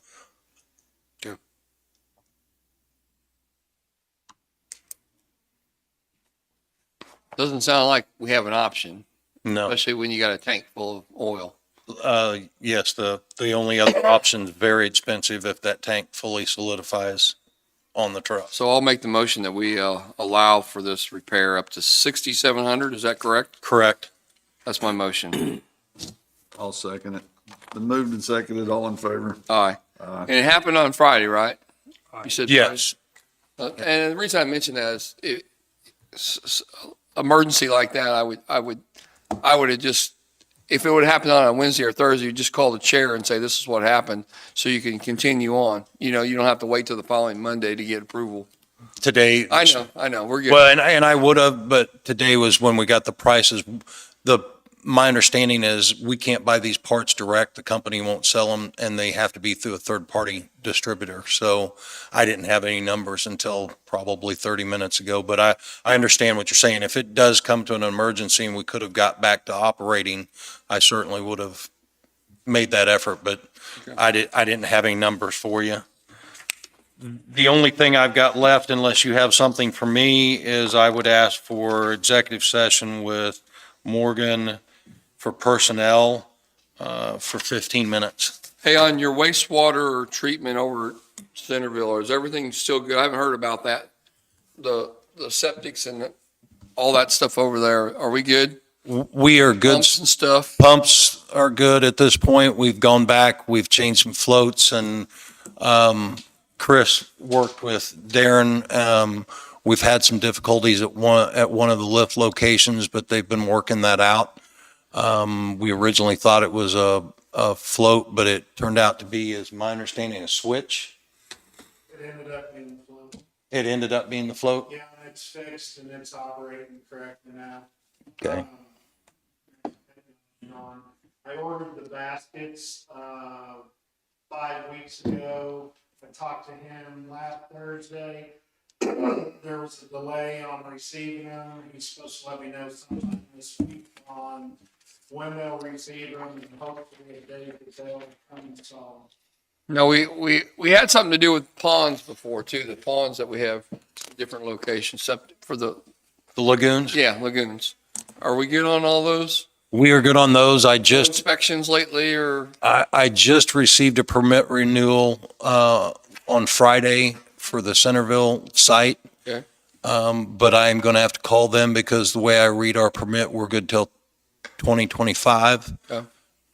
Doesn't sound like we have an option, No. especially when you got a tank full of oil. Yes, the only other option is very expensive if that tank fully solidifies on the truck. So I'll make the motion that we allow for this repair up to 6,700. Is that correct? Correct. That's my motion. I'll second it. Been moved and seconded. All in favor? Aye. And it happened on Friday, right? You said Yes. Friday? And the reason I mention that is emergency like that, I would have just, if it would have happened on a Wednesday or Thursday, you just call the chair and say, this is what happened, so you can continue on. You know, you don't have to wait till the following Monday to get approval. Today. I know, we're good. Well, and I would have, but today was when we got the prices. My understanding is we can't buy these parts direct. The company won't sell them, and they have to be through a third-party distributor. So I didn't have any numbers until probably 30 minutes ago, but I understand what you're saying. If it does come to an emergency and we could have got back to operating, I certainly would have made that effort, but I didn't have any numbers for you. The only thing I've got left, unless you have something for me, is I would ask for executive session with Morgan for personnel, for 15 minutes. Hey, on your wastewater treatment over at Centerville, is everything still good? I haven't heard about that. The septics and all that stuff over there. Are we good? We are good. Pumps and stuff? Pumps are good at this point. We've gone back, we've changed some floats, and Chris worked with Darren. We've had some difficulties at one of the lift locations, but they've been working that out. We originally thought it was a float, but it turned out to be, as my understanding, a switch. It ended up being the float. It ended up being the float? Yeah, it's fixed and it's operating correctly now. Okay. I ordered the baskets 5 weeks ago. I talked to him last Thursday. There was a delay on receiving them. He's supposed to let me know sometime this week on when they'll receive them, and hopefully a day that they'll come install them. No, we had something to do with ponds before too, the ponds that we have, different locations, for the, The lagoons? yeah, lagoons. Are we good on all those? We are good on those. Inspections lately, or? I just received a permit renewal on Friday for the Centerville site. Okay. But I am going to have to call them because the way I read our permit, we're good till 2025. Okay.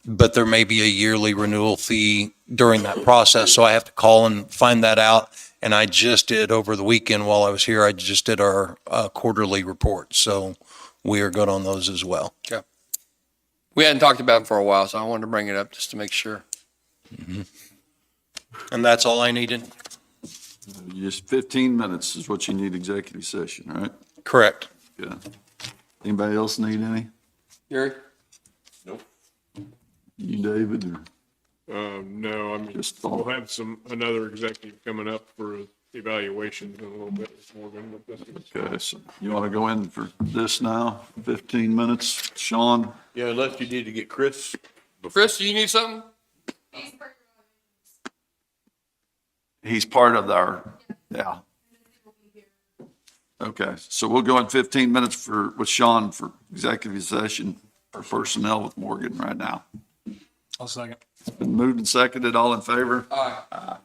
But there may be a yearly renewal fee during that process, so I have to call and find that out. And I just did over the weekend while I was here, I just did our quarterly report. So we are good on those as well. Okay. We hadn't talked about it for a while, so I wanted to bring it up just to make sure. And that's all I needed? Just 15 minutes is what you need executive session, right? Correct. Yeah. Anybody else need any? Gary? You, David, or No, I mean, Just we'll thought. have another executive coming up for evaluations in a little bit, Morgan, but this is. okay, so you want to go in for this now? 15 minutes? Sean? Yeah, unless you need to get Chris. Chris, do you need something? He's part of our, yeah. Okay, so we'll go in 15 minutes with Sean for executive session for personnel with Morgan right now. I'll second. It's been moved and seconded. All in favor? Aye.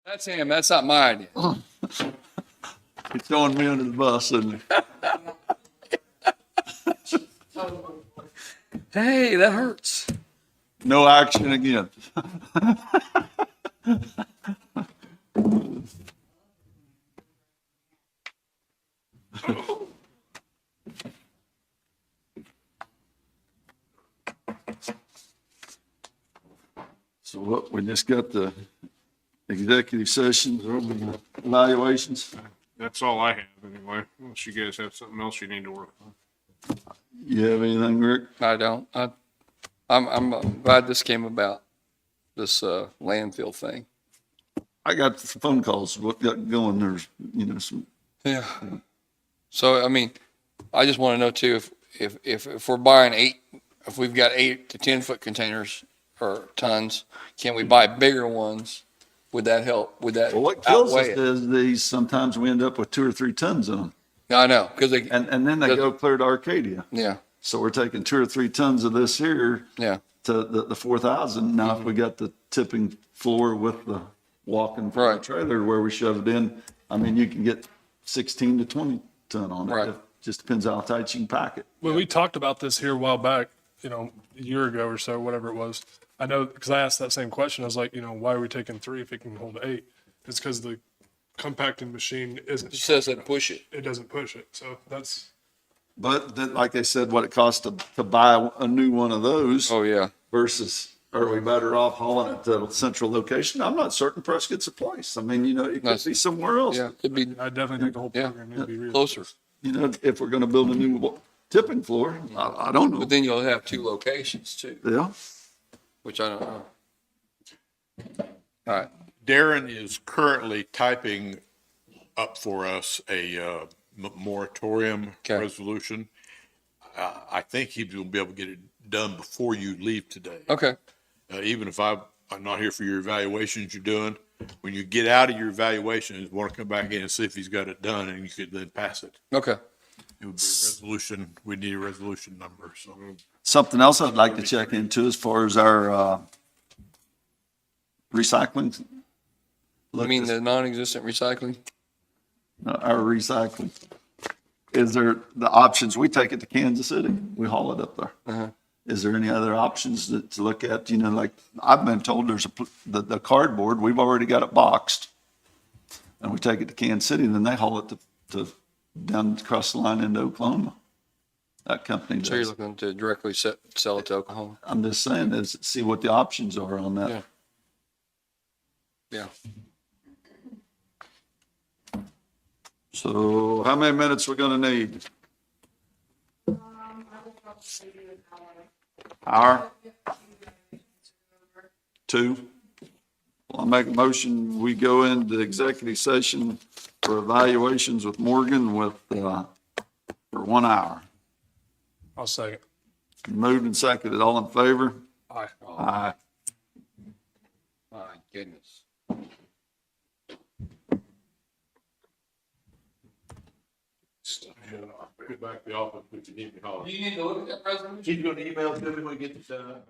That's him. That's not my idea. He's throwing me under the bus, and Hey, that hurts. no action again. So what, we just got the executive sessions, or the evaluations? That's all I have anyway, unless you guys have something else you need to work on. You have anything, Rick? I don't. I'm glad this came about, this landfill thing. I got some phone calls, what got going, there's, some, Yeah. So, I mean, I just want to know too, if we're buying if we've got 8 to 10 foot containers or tons, can we buy bigger ones? Would that help? Would that well, what kills us outweigh it? is these, sometimes we end up with 2 or 3 tons in them. I know, because they, And then they go clear to Arcadia. yeah, So we're taking 2 or 3 tons of this here yeah, to the 4,000. Now, if we got the tipping floor with the walking Right. trailer where we shove it in, I mean, you can get 16 to 20 ton on it. Right. It just depends how tight you can pack it. When we talked about this here a while back, a year ago or so, whatever it was, I know, because I asked that same question. I was like, why are we taking 3 if it can hold 8? It's because the compacting machine isn't. it says that push it. It doesn't push it. So that's, But then, like I said, what it costs to buy a new one of those Oh, yeah. versus are we better off hauling it to a central location? I'm not certain Prescott's a place. I mean, it could be somewhere else. Yeah, it'd be, I definitely think the whole yeah, program needs to be real. closer. If we're going to build a new tipping floor, I don't know. But then you'll have 2 locations too, Yeah. which I don't know. All right. Darren is currently typing up for us a moratorium Okay. resolution. I think he will be able to get it done before you leave today. Okay. Even if I'm not here for your evaluations you're doing, when you get out of your evaluations, want to come back in and see if he's got it done, and you could then pass it. Okay. It would be a resolution, we need a resolution number, so. Something else I'd like to check into as far as our recycling. You mean the non-existent recycling? Our recycling. Is there the options? We take it to Kansas City. We haul it up there. Uh-huh. Is there any other options to look at? Like I've been told there's the cardboard, we've already got it boxed. And we take it to Kansas City and then they haul it to down across the line into Oklahoma. That company So you're does. looking to directly sell it to Oklahoma? I'm just saying is see what the options are on that. Yeah. Yeah. So how many minutes we're gonna need? Hour? 2? Well, I'll make a motion, we go into executive session for evaluations with Morgan for 1 hour. I'll second. Moved and seconded, all in favor? Aye. Aye. My goodness. Get back to the office if you need me, holler. You need to look at that resolution? He's gonna email it to me when we get this done.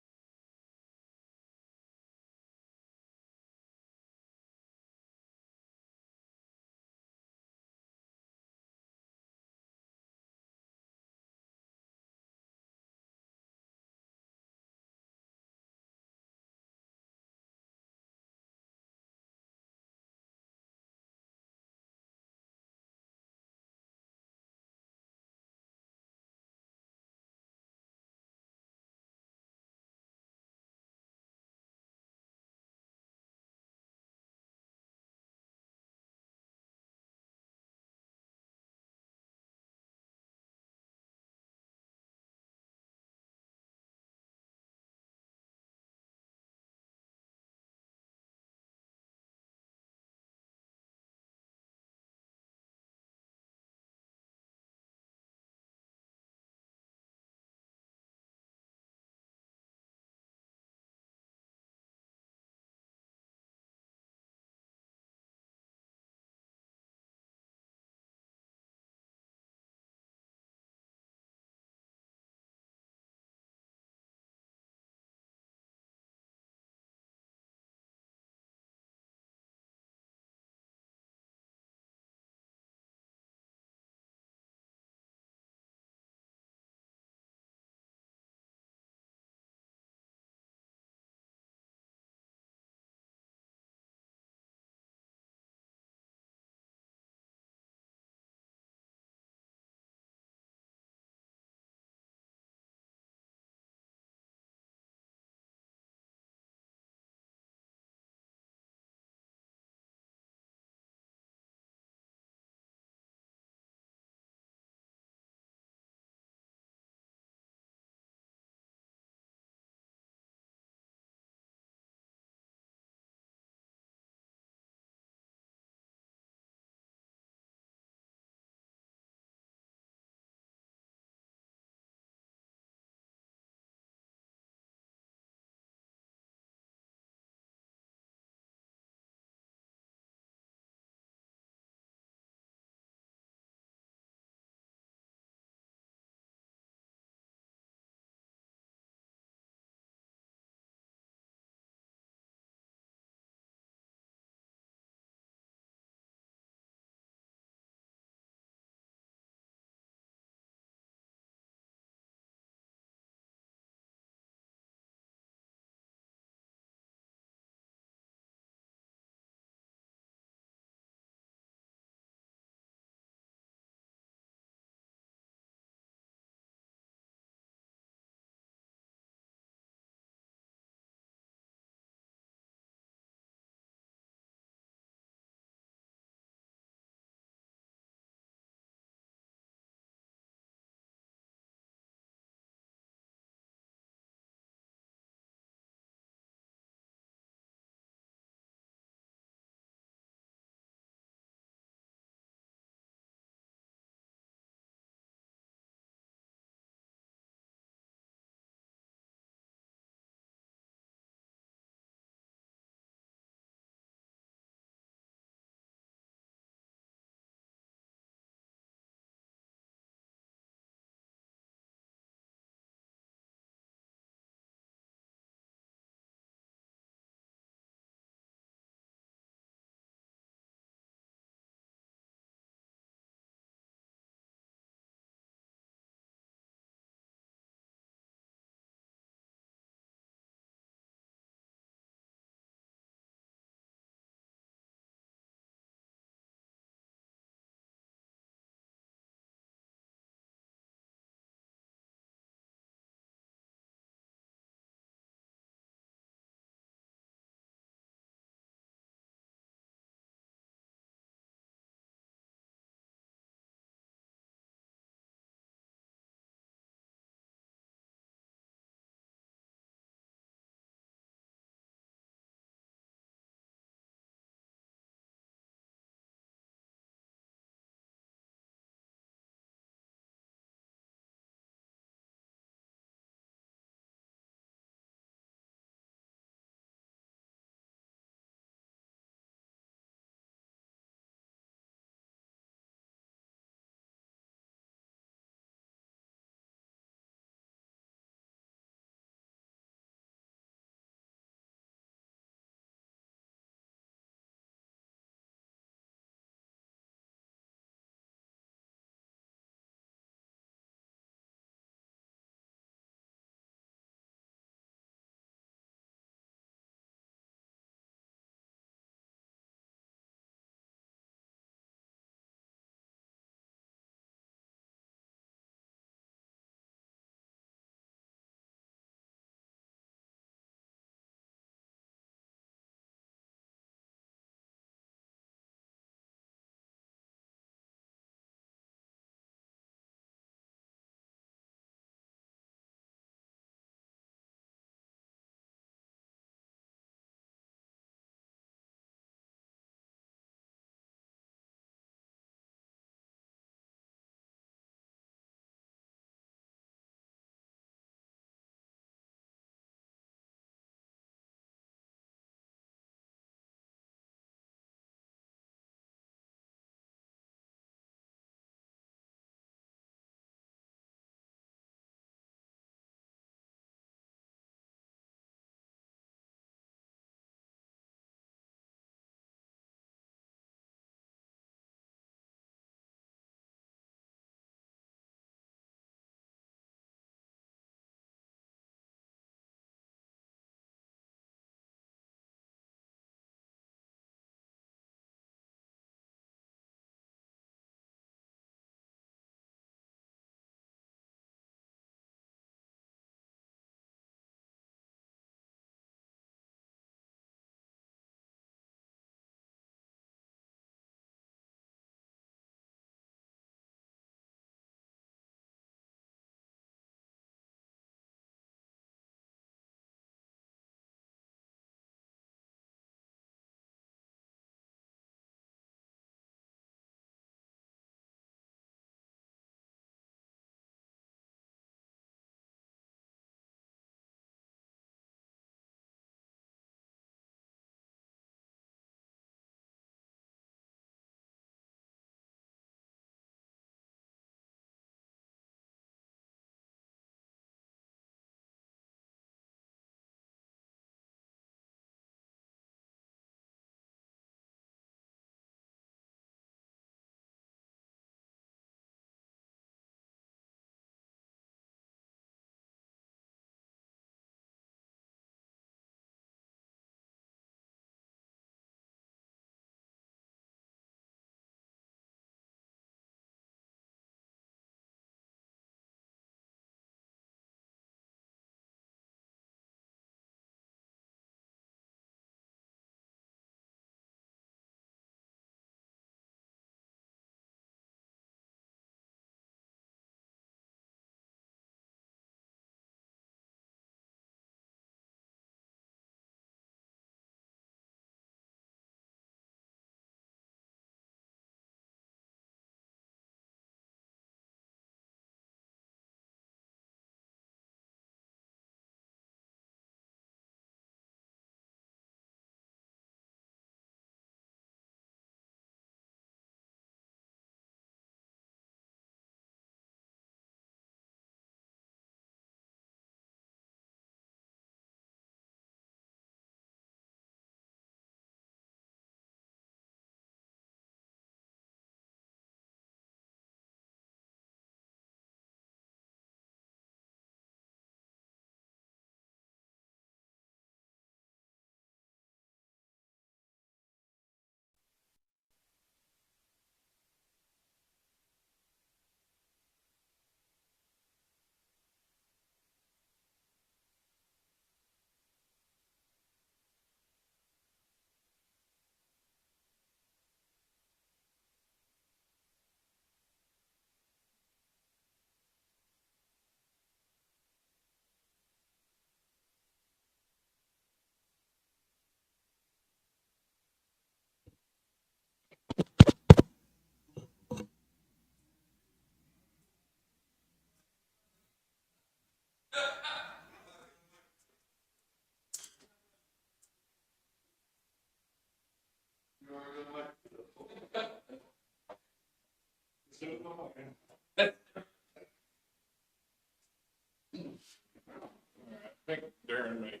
I think Darren may have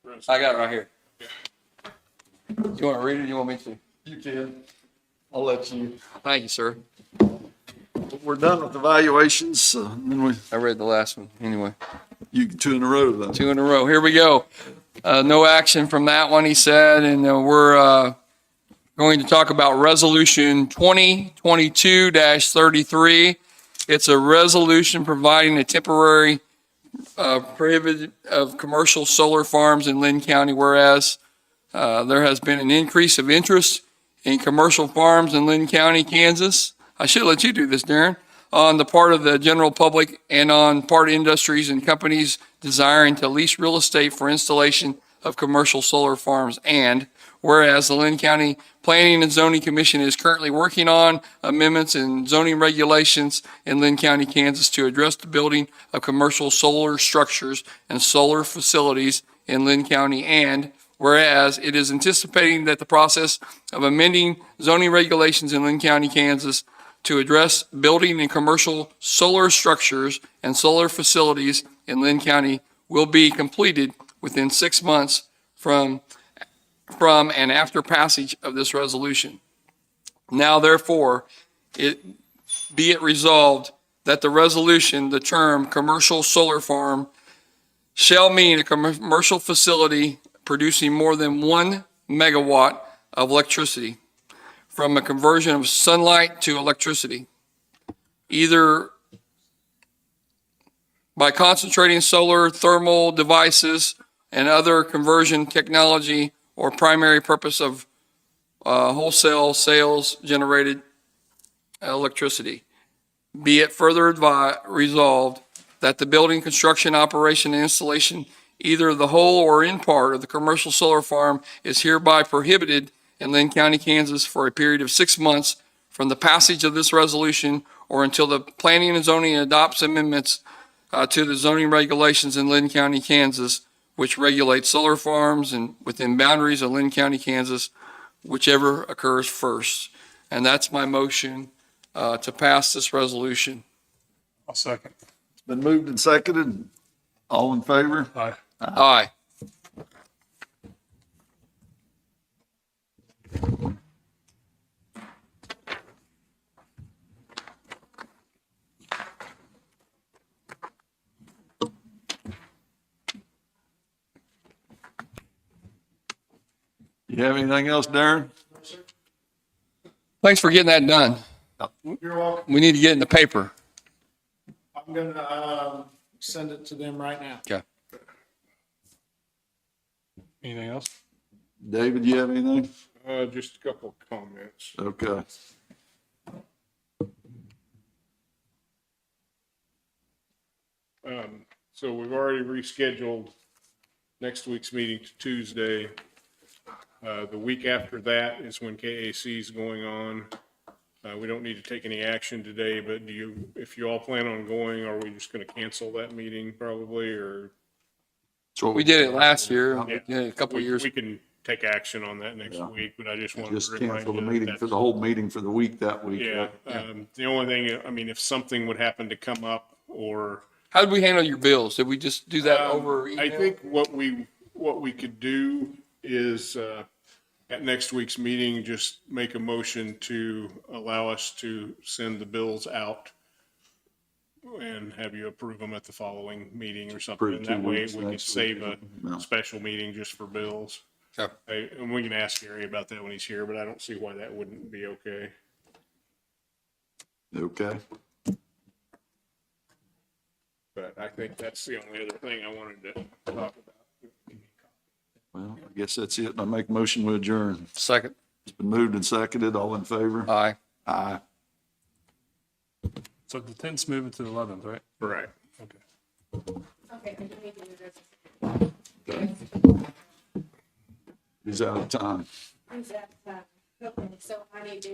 the rest. I got it right here. You want to read it or you want me to? You can. I'll let you. Thank you, sir. We're done with evaluations, then I read the last one anyway. you can 2 in a row then. 2 in a row. Here we go. No action from that one, he said, and we're going to talk about Resolution 2022-33. It's a resolution providing a temporary prohibition of commercial solar farms in Linn County, whereas there has been an increase of interest in commercial farms in Linn County, Kansas. I should let you do this, Darren. On the part of the general public and on part of industries and companies desiring to lease real estate for installation of commercial solar farms. And whereas the Linn County Planning and Zoning Commission is currently working on amendments in zoning regulations in Linn County, Kansas to address the building of commercial solar structures and solar facilities in Linn County. And whereas it is anticipating that the process of amending zoning regulations in Linn County, Kansas to address building and commercial solar structures and solar facilities in Linn County will be completed within 6 months from and after passage of this resolution. Now, therefore, be it resolved that the resolution, the term commercial solar farm, shall mean a commercial facility producing more than 1 megawatt of electricity from a conversion of sunlight to electricity, either by concentrating solar thermal devices and other conversion technology or primary purpose of wholesale sales generated electricity. Be it further resolved that the building, construction, operation, and installation, either the whole or in part of the commercial solar farm, is hereby prohibited in Linn County, Kansas for a period of 6 months from the passage of this resolution or until the Planning and Zoning adopts amendments to the zoning regulations in Linn County, Kansas, which regulate solar farms and within boundaries of Linn County, Kansas, whichever occurs first. And that's my motion to pass this resolution. I'll second. It's been moved and seconded. All in favor? Aye. Aye. You have anything else, Darren? Thanks for getting that done. You're welcome. We need to get in the paper. I'm gonna send it to them right now. Okay. Anything else? David, you have anything? Just a couple of comments. Okay. So we've already rescheduled next week's meeting to Tuesday. The week after that is when KAC is going on. We don't need to take any action today, but if you all plan on going, are we just going to cancel that meeting probably, or? We did it last year, Yeah. a couple of years. We can take action on that next Yeah. week, but I just wanted Just to remind cancel the you meeting that for the whole meeting for the week that week. yeah, right? the only thing, I mean, if something would happen to come up or. How did we handle your bills? Did we just do that over I email? think what we could do is, at next week's meeting, just make a motion to allow us to send the bills out and have you approve them at the following meeting or something. Approve And 2 that way weeks we could next save week. a No. special meeting just for bills. Okay. And we can ask Gary about that when he's here, but I don't see why that wouldn't be okay. Okay. But I think that's the only other thing I wanted to talk about. Well, I guess that's it. I make a motion to adjourn. Second. It's been moved and seconded. All in favor? Aye. Aye. So the 10th's moving to the 11th, right? Right. Okay. Okay. He's out of time. So I need to